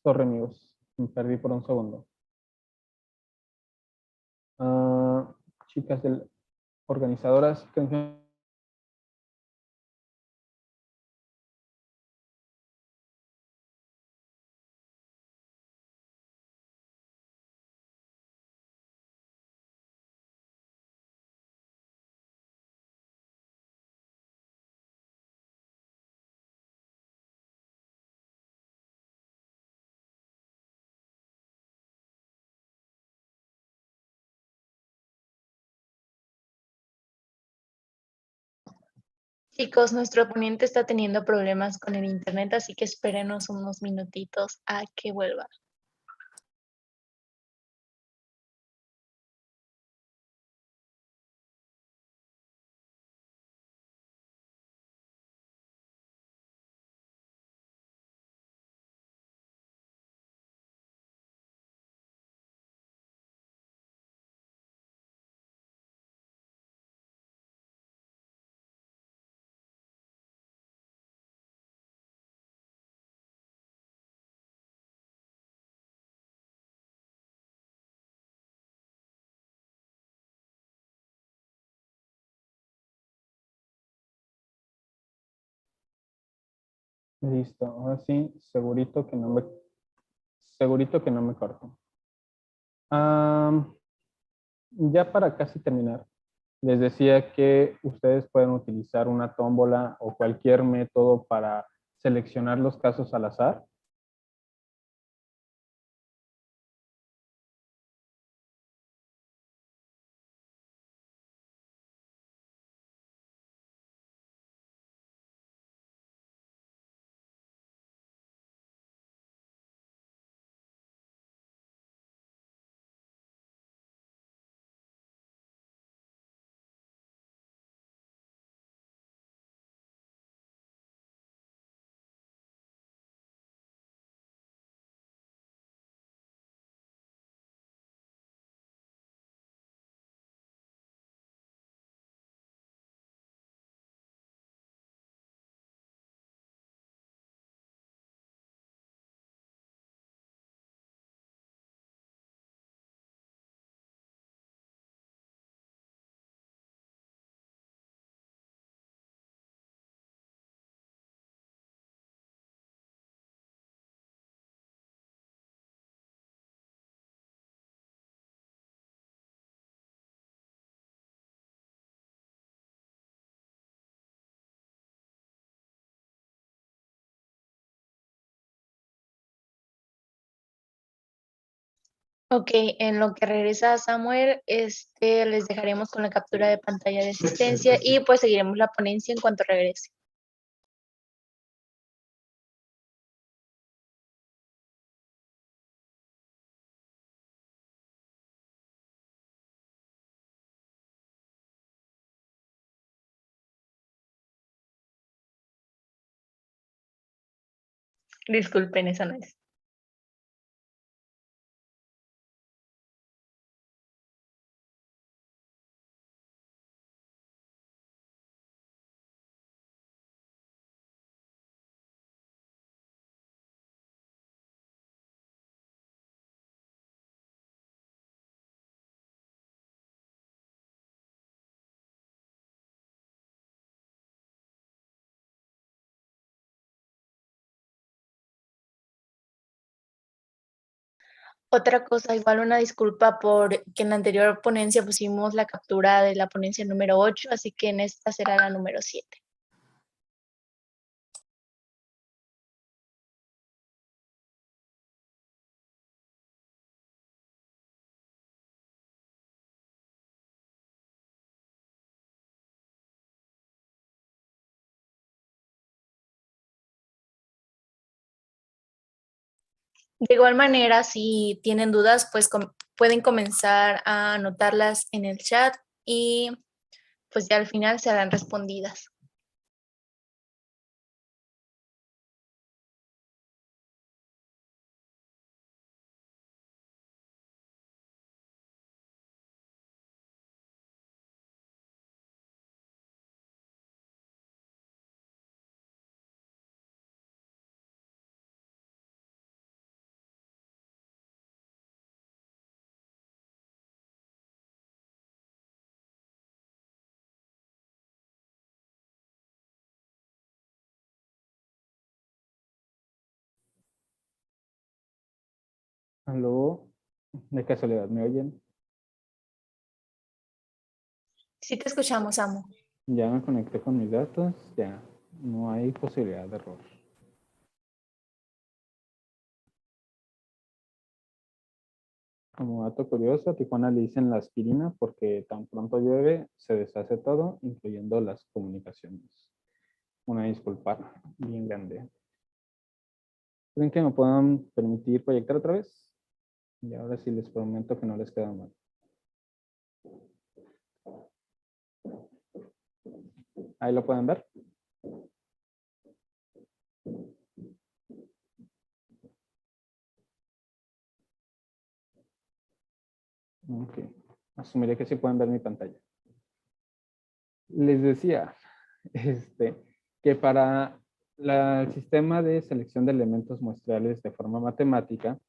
Sorry, amigos, me perdí por un segundo. Chicas organizadoras, Chicos, nuestro ponente está teniendo problemas con el internet, así que espérenos unos minutitos a que vuelva. listo, ahora sí, segurito que no me corto. Ya para casi terminar, les decía que ustedes pueden utilizar una tómbola o cualquier método para seleccionar los casos al azar. Ok, en lo que regresa Samuel, les dejaremos con la captura de pantalla de asistencia y pues seguiremos la ponencia en cuanto regrese. Disculpen, esa no es. Otra cosa, igual una disculpa por que en la anterior ponencia pusimos la captura de la ponencia número 8, así que en esta será la número 7. De igual manera, si tienen dudas, pues pueden comenzar a anotarlas en el chat y pues ya al final serán respondidas. ¿Aló? De casualidad, ¿me oyen? Sí te escuchamos, Amo. Ya me conecté con mis datos, ya no hay posibilidad de error. Como dato curioso, a Tijuana le dicen la aspirina porque tan pronto llueve se deshace todo, incluyendo las comunicaciones. Una disculpa bien grande. ¿Creen que me puedan permitir proyectar otra vez? Y ahora sí les prometo que no les queda mal. Ahí lo pueden ver. Ok. Asumiré que sí pueden ver mi pantalla. Les decía que para el sistema de selección de elementos muestrales de forma matemática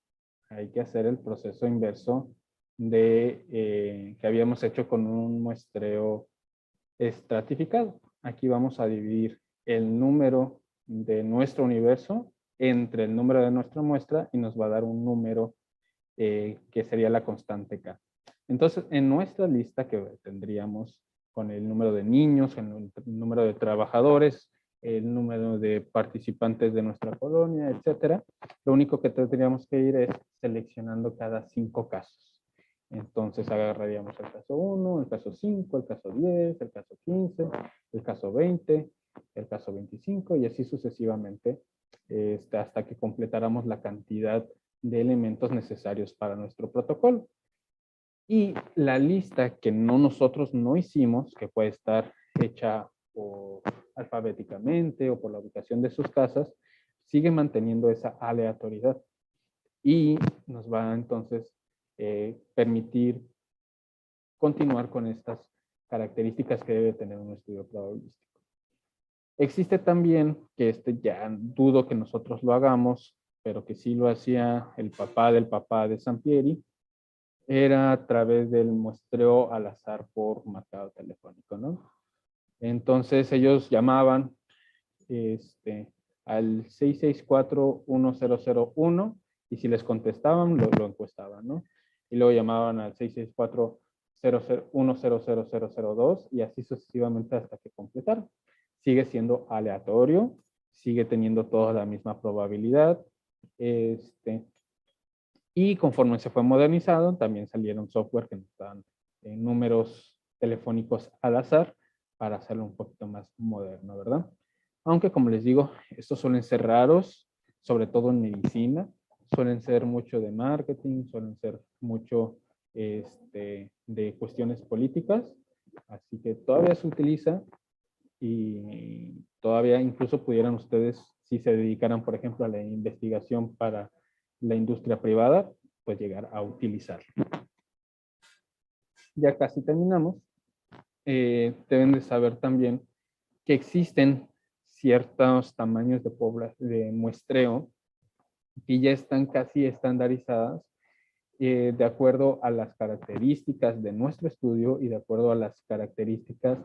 hay que hacer el proceso inverso de que habíamos hecho con un muestreo estratificado. Aquí vamos a dividir el número de nuestro universo entre el número de nuestra muestra y nos va a dar un número que sería la constante K. Entonces, en nuestra lista que tendríamos con el número de niños, el número de trabajadores, el número de participantes de nuestra colonia, etcétera, lo único que tendríamos que ir es seleccionando cada 5 casos. Entonces agarraríamos el caso 1, el caso 5, el caso 10, el caso 15, el caso 20, el caso 25 y así sucesivamente hasta que completáramos la cantidad de elementos necesarios para nuestro protocolo. Y la lista que nosotros no hicimos, que puede estar hecha alfabéticamente o por la ubicación de sus casas, sigue manteniendo esa aleatoriedad y nos va entonces permitir continuar con estas características que debe tener un estudio probabilístico. Existe también, que ya dudo que nosotros lo hagamos, pero que sí lo hacía el papá de Sampieri, era a través del muestreo al azar por marcado telefónico, ¿no? Entonces ellos llamaban al 664-1001 y si les contestaban, lo encuestaban, ¿no? Y luego llamaban al 664-100002 y así sucesivamente hasta que completaran. Sigue siendo aleatorio, sigue teniendo toda la misma probabilidad, Y conforme se fue modernizando, también salieron software que nos dan números telefónicos al azar para hacerlo un poquito más moderno, ¿verdad? Aunque, como les digo, estos suelen ser raros, sobre todo en medicina, suelen ser mucho de marketing, suelen ser mucho de cuestiones políticas, así que todavía se utiliza y todavía incluso pudieran ustedes, si se dedicaran, por ejemplo, a la investigación para la industria privada, pues llegar a utilizar. Ya casi terminamos. Deben de saber también que existen ciertos tamaños de muestreo que ya están casi estandarizadas de acuerdo a las características de nuestro estudio y de acuerdo a las características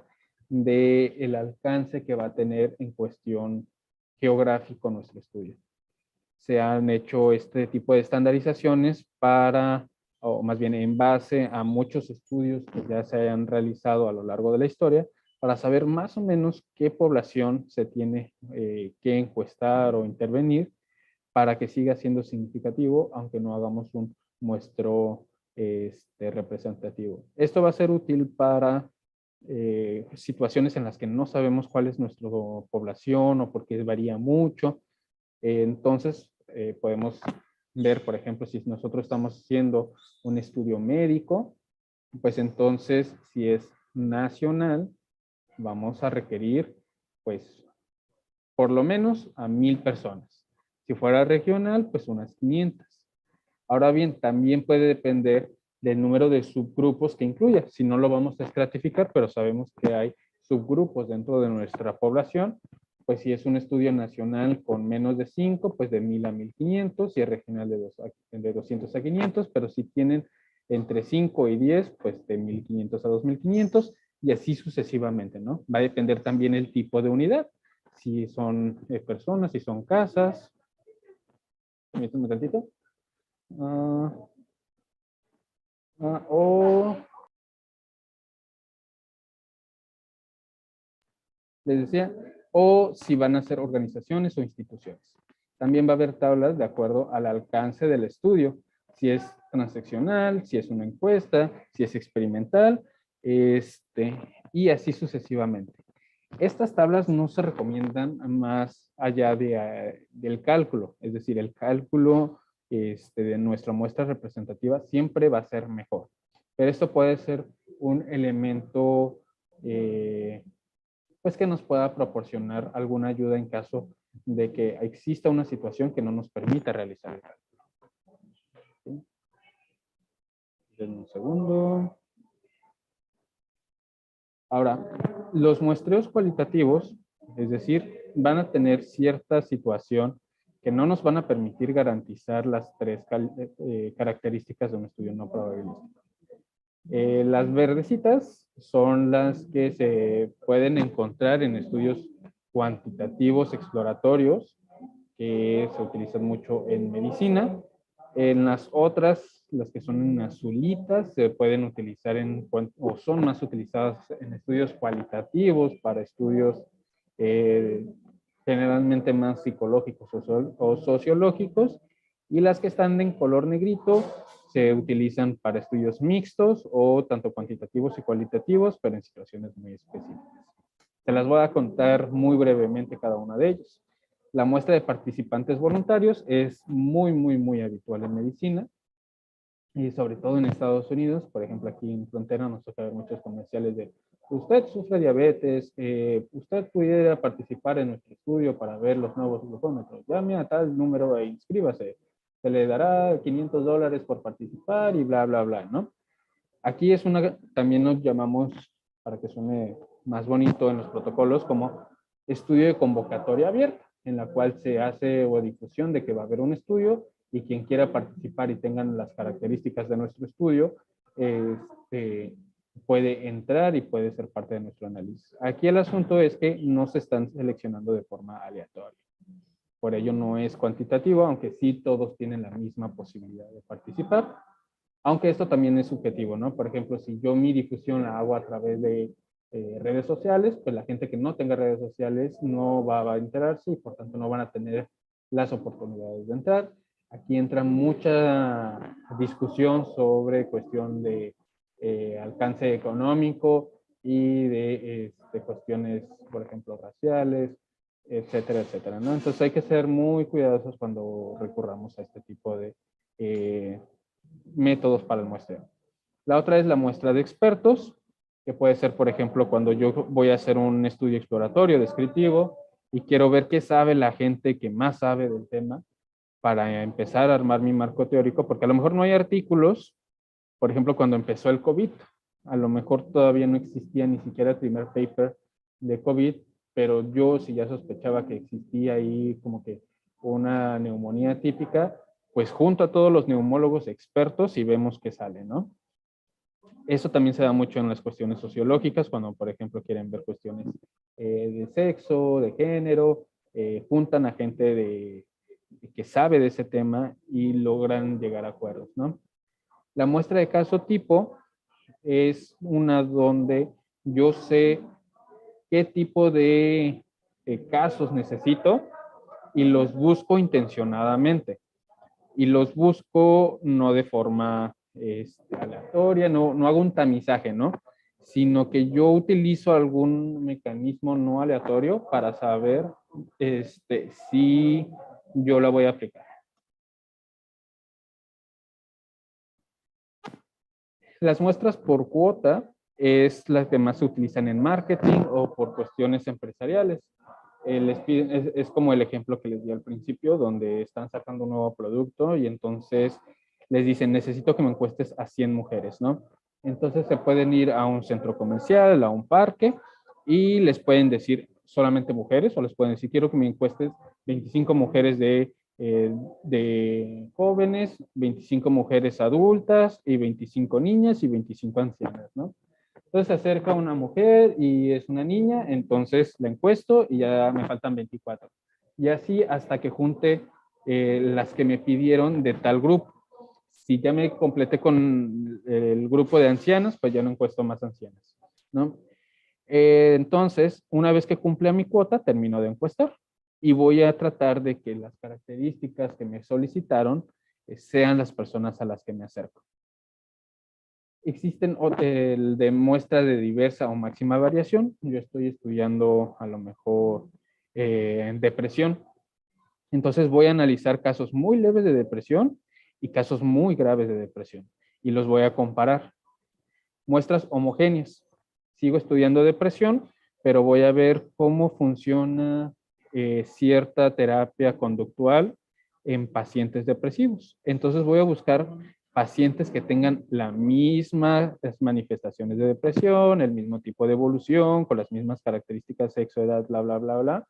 del alcance que va a tener en cuestión geográfico nuestro estudio. Se han hecho este tipo de estandarizaciones para, o más bien en base a muchos estudios que ya se hayan realizado a lo largo de la historia, para saber más o menos qué población se tiene que encuestar o intervenir para que siga siendo significativo, aunque no hagamos un muestreo representativo. Esto va a ser útil para situaciones en las que no sabemos cuál es nuestra población o porque varía mucho. Entonces, podemos ver, por ejemplo, si nosotros estamos haciendo un estudio médico, pues entonces, si es nacional, vamos a requerir, pues, por lo menos a 1000 personas. Si fuera regional, pues unas 500. Ahora bien, también puede depender del número de subgrupos que incluya. Si no lo vamos a estratificar, pero sabemos que hay subgrupos dentro de nuestra población, pues si es un estudio nacional con menos de 5, pues de 1000 a 1500, si es regional de 200 a 500, pero si tienen entre 5 y 10, pues de 1500 a 2500, y así sucesivamente, ¿no? Va a depender también el tipo de unidad, si son personas, si son casas. Permítanme tantito. O les decía, o si van a ser organizaciones o instituciones. También va a haber tablas de acuerdo al alcance del estudio, si es transaccional, si es una encuesta, si es experimental, y así sucesivamente. Estas tablas no se recomiendan más allá del cálculo, es decir, el cálculo de nuestra muestra representativa siempre va a ser mejor. Pero esto puede ser un elemento pues que nos pueda proporcionar alguna ayuda en caso de que exista una situación que no nos permita realizar el cálculo. ¿Sí? Denme un segundo. Ahora, los muestreos cualitativos, es decir, van a tener cierta situación que no nos van a permitir garantizar las tres características de un estudio no probabilístico. Las verdecitas son las que se pueden encontrar en estudios cuantitativos exploratorios que se utilizan mucho en medicina. En las otras, las que son en azulitas, se pueden utilizar o son más utilizadas en estudios cualitativos para estudios generalmente más psicológicos o sociológicos, y las que están en color negrito se utilizan para estudios mixtos o tanto cuantitativos y cualitativos, pero en situaciones muy específicas. Se las voy a contar muy brevemente cada una de ellos. La muestra de participantes voluntarios es muy habitual en medicina y sobre todo en Estados Unidos. Por ejemplo, aquí en Frontera nos toca ver muchos comerciales de usted sufre diabetes, usted pudiera participar en nuestro estudio para ver los nuevos glucómetros. Llame a tal número e inscríbase. Se le dará $500 por participar y bla, bla, bla, ¿no? Aquí es también nos llamamos, para que suene más bonito en los protocolos, como estudio de convocatoria abierta, en la cual se hace o difusión de que va a haber un estudio y quien quiera participar y tengan las características de nuestro estudio, puede entrar y puede ser parte de nuestro análisis. Aquí el asunto es que no se están seleccionando de forma aleatoria. Por ello no es cuantitativo, aunque sí todos tienen la misma posibilidad de participar. Aunque esto también es subjetivo, ¿no? Por ejemplo, si yo mi difusión la hago a través de redes sociales, pues la gente que no tenga redes sociales no va a enterarse y por tanto no van a tener las oportunidades de entrar. Aquí entra mucha discusión sobre cuestión de alcance económico y de cuestiones, por ejemplo, raciales, etcétera, etcétera, ¿no? Entonces hay que ser muy cuidadosos cuando recurramos a este tipo de métodos para el muestreo. La otra es la muestra de expertos, que puede ser, por ejemplo, cuando yo voy a hacer un estudio exploratorio, descriptivo, y quiero ver qué sabe la gente que más sabe del tema para empezar a armar mi marco teórico, porque a lo mejor no hay artículos, por ejemplo, cuando empezó el COVID, a lo mejor todavía no existía ni siquiera el primer paper de COVID, pero yo si ya sospechaba que existía ahí como que una neumonía típica, pues junto a todos los neumólogos expertos y vemos qué sale, ¿no? Eso también se da mucho en las cuestiones sociológicas, cuando, por ejemplo, quieren ver cuestiones de sexo, de género, juntan a gente que sabe de ese tema y logran llegar a acuerdos, ¿no? La muestra de caso tipo es una donde yo sé qué tipo de casos necesito y los busco intencionadamente. Y los busco no de forma aleatoria, no hago un tamizaje, ¿no? Sino que yo utilizo algún mecanismo no aleatorio para saber si yo la voy a aplicar. Las muestras por cuota es las que más se utilizan en marketing o por cuestiones empresariales. Es como el ejemplo que les di al principio, donde están sacando un nuevo producto y entonces les dicen, necesito que me encuestes a 100 mujeres, ¿no? Entonces se pueden ir a un centro comercial, a un parque, y les pueden decir solamente mujeres, o les pueden decir, quiero que me encuestes 25 mujeres de jóvenes, 25 mujeres adultas y 25 niñas y 25 ancianas, ¿no? Entonces se acerca una mujer y es una niña, entonces la encuesto y ya me faltan 24. Y así hasta que junte las que me pidieron de tal grupo. Si ya me completé con el grupo de ancianos, pues ya no encuesto más ancianas, ¿no? Entonces, una vez que cumple mi cuota, termino de encuestar y voy a tratar de que las características que me solicitaron sean las personas a las que me acerco. Existen el de muestra de diversa o máxima variación. Yo estoy estudiando a lo mejor depresión. Entonces voy a analizar casos muy leves de depresión y casos muy graves de depresión y los voy a comparar. Muestras homogéneas. Sigo estudiando depresión, pero voy a ver cómo funciona cierta terapia conductual en pacientes depresivos. Entonces voy a buscar pacientes que tengan las mismas manifestaciones de depresión, el mismo tipo de evolución, con las mismas características, sexo, edad, bla, bla, bla, bla.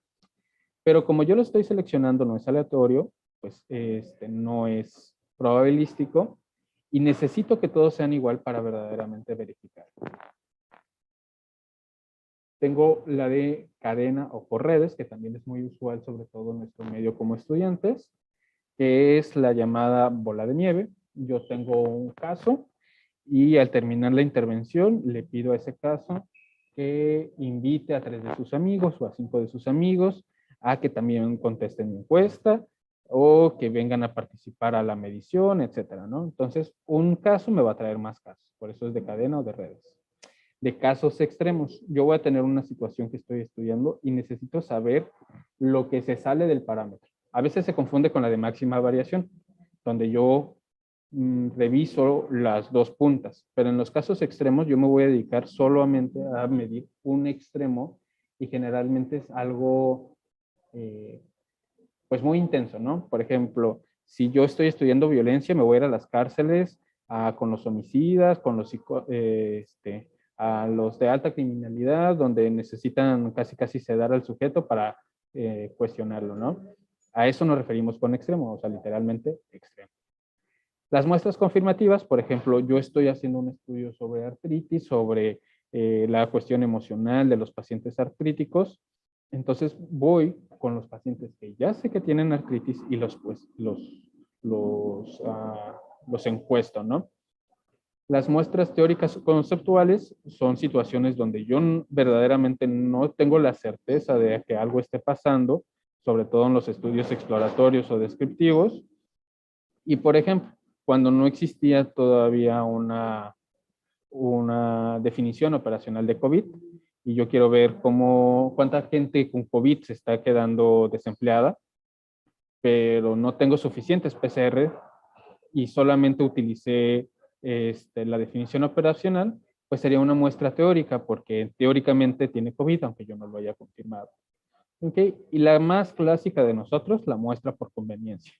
Pero como yo lo estoy seleccionando, no es aleatorio, pues no es probabilístico y necesito que todos sean igual para verdaderamente verificar. Tengo la de cadena o por redes, que también es muy usual, sobre todo en nuestro medio como estudiantes, que es la llamada bola de nieve. Yo tengo un caso y al terminar la intervención le pido a ese caso que invite a 3 de sus amigos o a 5 de sus amigos a que también contesten mi encuesta o que vengan a participar a la medición, etcétera, ¿no? Entonces, un caso me va a traer más casos. Por eso es de cadena o de redes. De casos extremos, yo voy a tener una situación que estoy estudiando y necesito saber lo que se sale del parámetro. A veces se confunde con la de máxima variación, donde yo reviso las dos puntas, pero en los casos extremos yo me voy a dedicar solamente a medir un extremo y generalmente es algo pues muy intenso, ¿no? Por ejemplo, si yo estoy estudiando violencia, me voy a ir a las cárceles con los homicidas, con los a los de alta criminalidad, donde necesitan casi sedar al sujeto para cuestionarlo, ¿no? A eso nos referimos con extremo, o sea, literalmente extremo. Las muestras confirmativas, por ejemplo, yo estoy haciendo un estudio sobre artritis, sobre la cuestión emocional de los pacientes artríticos. Entonces voy con los pacientes que ya sé que tienen artritis y los encuesto, ¿no? Las muestras teóricas conceptuales son situaciones donde yo verdaderamente no tengo la certeza de que algo esté pasando, sobre todo en los estudios exploratorios o descriptivos, Y por ejemplo, cuando no existía todavía una definición operacional de COVID, y yo quiero ver cuánta gente con COVID se está quedando desempleada, pero no tengo suficientes PCR y solamente utilicé la definición operacional, pues sería una muestra teórica, porque teóricamente tiene COVID, aunque yo no lo haya confirmado. ¿Okay? Y la más clásica de nosotros, la muestra por conveniencia.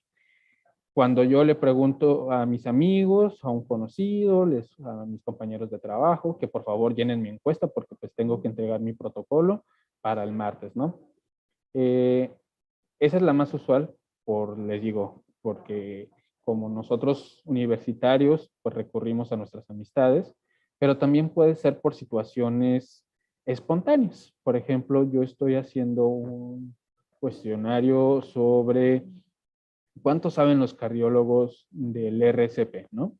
Cuando yo le pregunto a mis amigos, a un conocido, a mis compañeros de trabajo, que por favor llenen mi encuesta porque pues tengo que entregar mi protocolo para el martes, ¿no? Esa es la más usual, les digo, porque como nosotros universitarios, pues recurrimos a nuestras amistades, pero también puede ser por situaciones espontáneas. Por ejemplo, yo estoy haciendo un cuestionario sobre cuánto saben los cardiólogos del RCP, ¿no?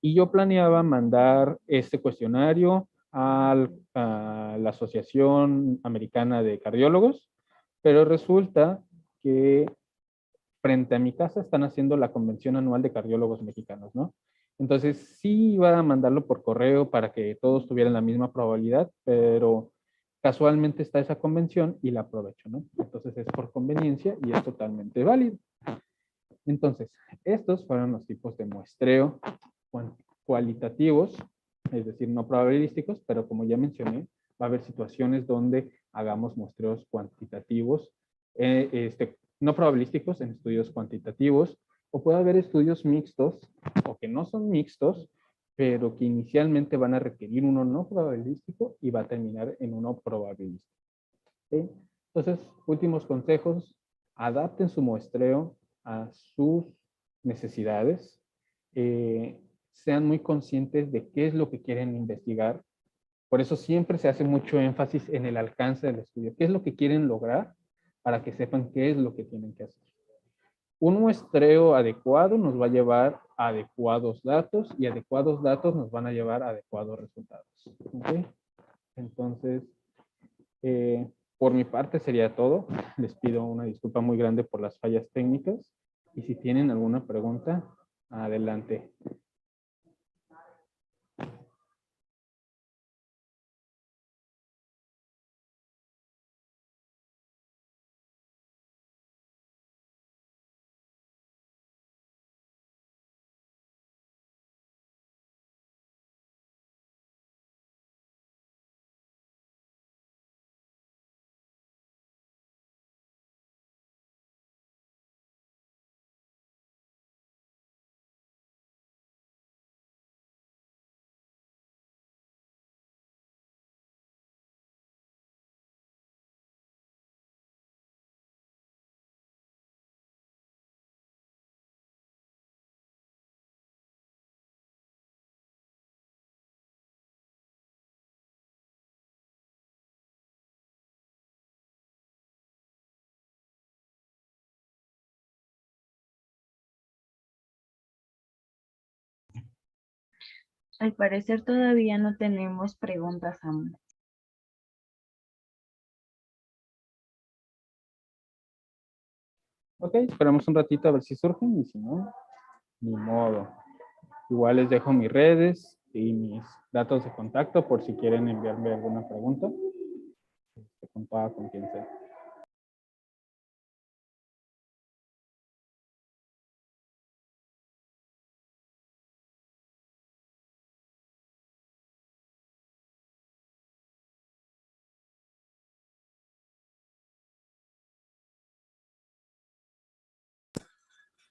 Y yo planeaba mandar este cuestionario a la Asociación Americana de Cardiólogos, pero resulta que frente a mi casa están haciendo la convención anual de cardiólogos mexicanos, ¿no? Entonces sí iba a mandarlo por correo para que todos tuvieran la misma probabilidad, pero casualmente está esa convención y la aprovecho, ¿no? Entonces es por conveniencia y es totalmente válido. Entonces, estos fueron los tipos de muestreo cualitativos, es decir, no probabilísticos, pero como ya mencioné, va a haber situaciones donde hagamos muestreos cuantitativos, no probabilísticos en estudios cuantitativos, o puede haber estudios mixtos, o que no son mixtos, pero que inicialmente van a requerir uno no probabilístico y va a terminar en uno probabilístico. ¿Sí? Entonces, últimos consejos, adapten su muestreo a sus necesidades, sean muy conscientes de qué es lo que quieren investigar. Por eso siempre se hace mucho énfasis en el alcance del estudio, qué es lo que quieren lograr para que sepan qué es lo que tienen que hacer. Un muestreo adecuado nos va a llevar a adecuados datos y adecuados datos nos van a llevar a adecuados resultados. ¿Okay? Entonces, por mi parte sería todo. Les pido una disculpa muy grande por las fallas técnicas y si tienen alguna pregunta, adelante. Al parecer todavía no tenemos preguntas aún. Ok, esperamos un ratito a ver si surgen y si no, ni modo. Igual les dejo mis redes y mis datos de contacto por si quieren enviarme alguna pregunta. Contaba con quien sea.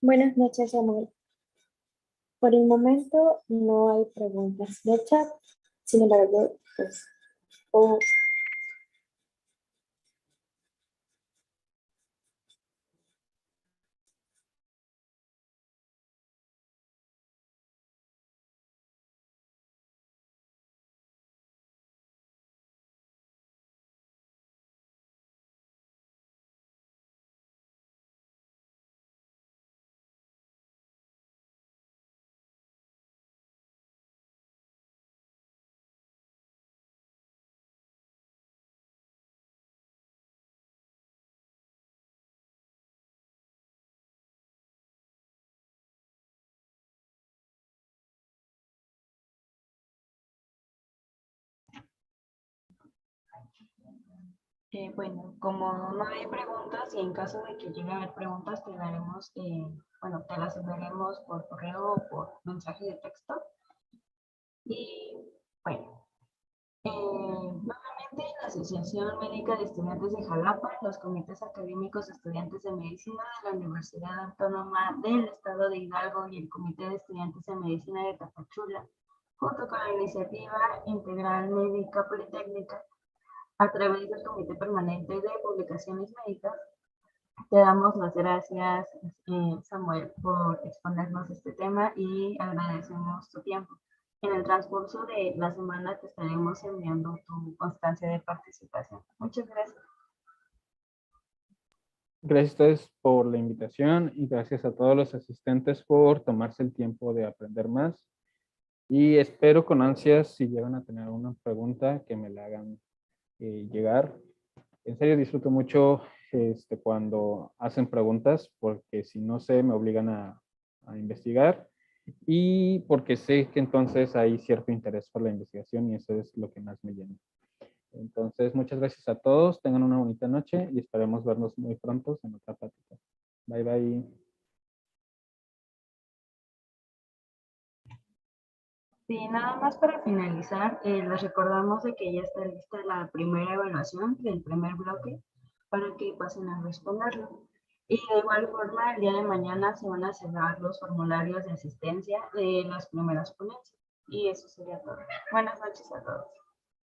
Buenas noches, Samuel. Por el momento no hay preguntas de chat, sin embargo, pues, o Bueno, como no hay preguntas y en caso de que llegue a haber preguntas, te daremos, bueno, te las enviaremos por correo o por mensaje de texto. Y bueno, nuevamente la Asociación Médica de Estudiantes de Jalapa, los comités académicos de estudiantes de medicina de la Universidad Autónoma del Estado de Hidalgo y el Comité de Estudiantes de Medicina de Tapachula, junto con la Iniciativa Integral Médica Politécnica, a través del Comité Permanente de Publicaciones Médicas, te damos las gracias, Samuel, por exponernos este tema y agradecemos tu tiempo. En el transcurso de la semana te estaremos enviando tu constancia de participación. Muchas gracias. Gracias a ustedes por la invitación y gracias a todos los asistentes por tomarse el tiempo de aprender más. Y espero con ansias, si llegan a tener alguna pregunta, que me la hagan llegar. En serio, disfruto mucho cuando hacen preguntas, porque si no sé, me obligan a investigar y porque sé que entonces hay cierto interés por la investigación y eso es lo que más me llena. Entonces, muchas gracias a todos, tengan una bonita noche y esperemos vernos muy pronto en otra plática. Bye, bye. Sí, nada más para finalizar, les recordamos de que ya está lista la primera evaluación del primer bloque para que pasen a responderlo. Y de igual forma, el día de mañana se van a cerrar los formularios de asistencia de las primeras ponencias. Y eso sería todo. Buenas noches a todos.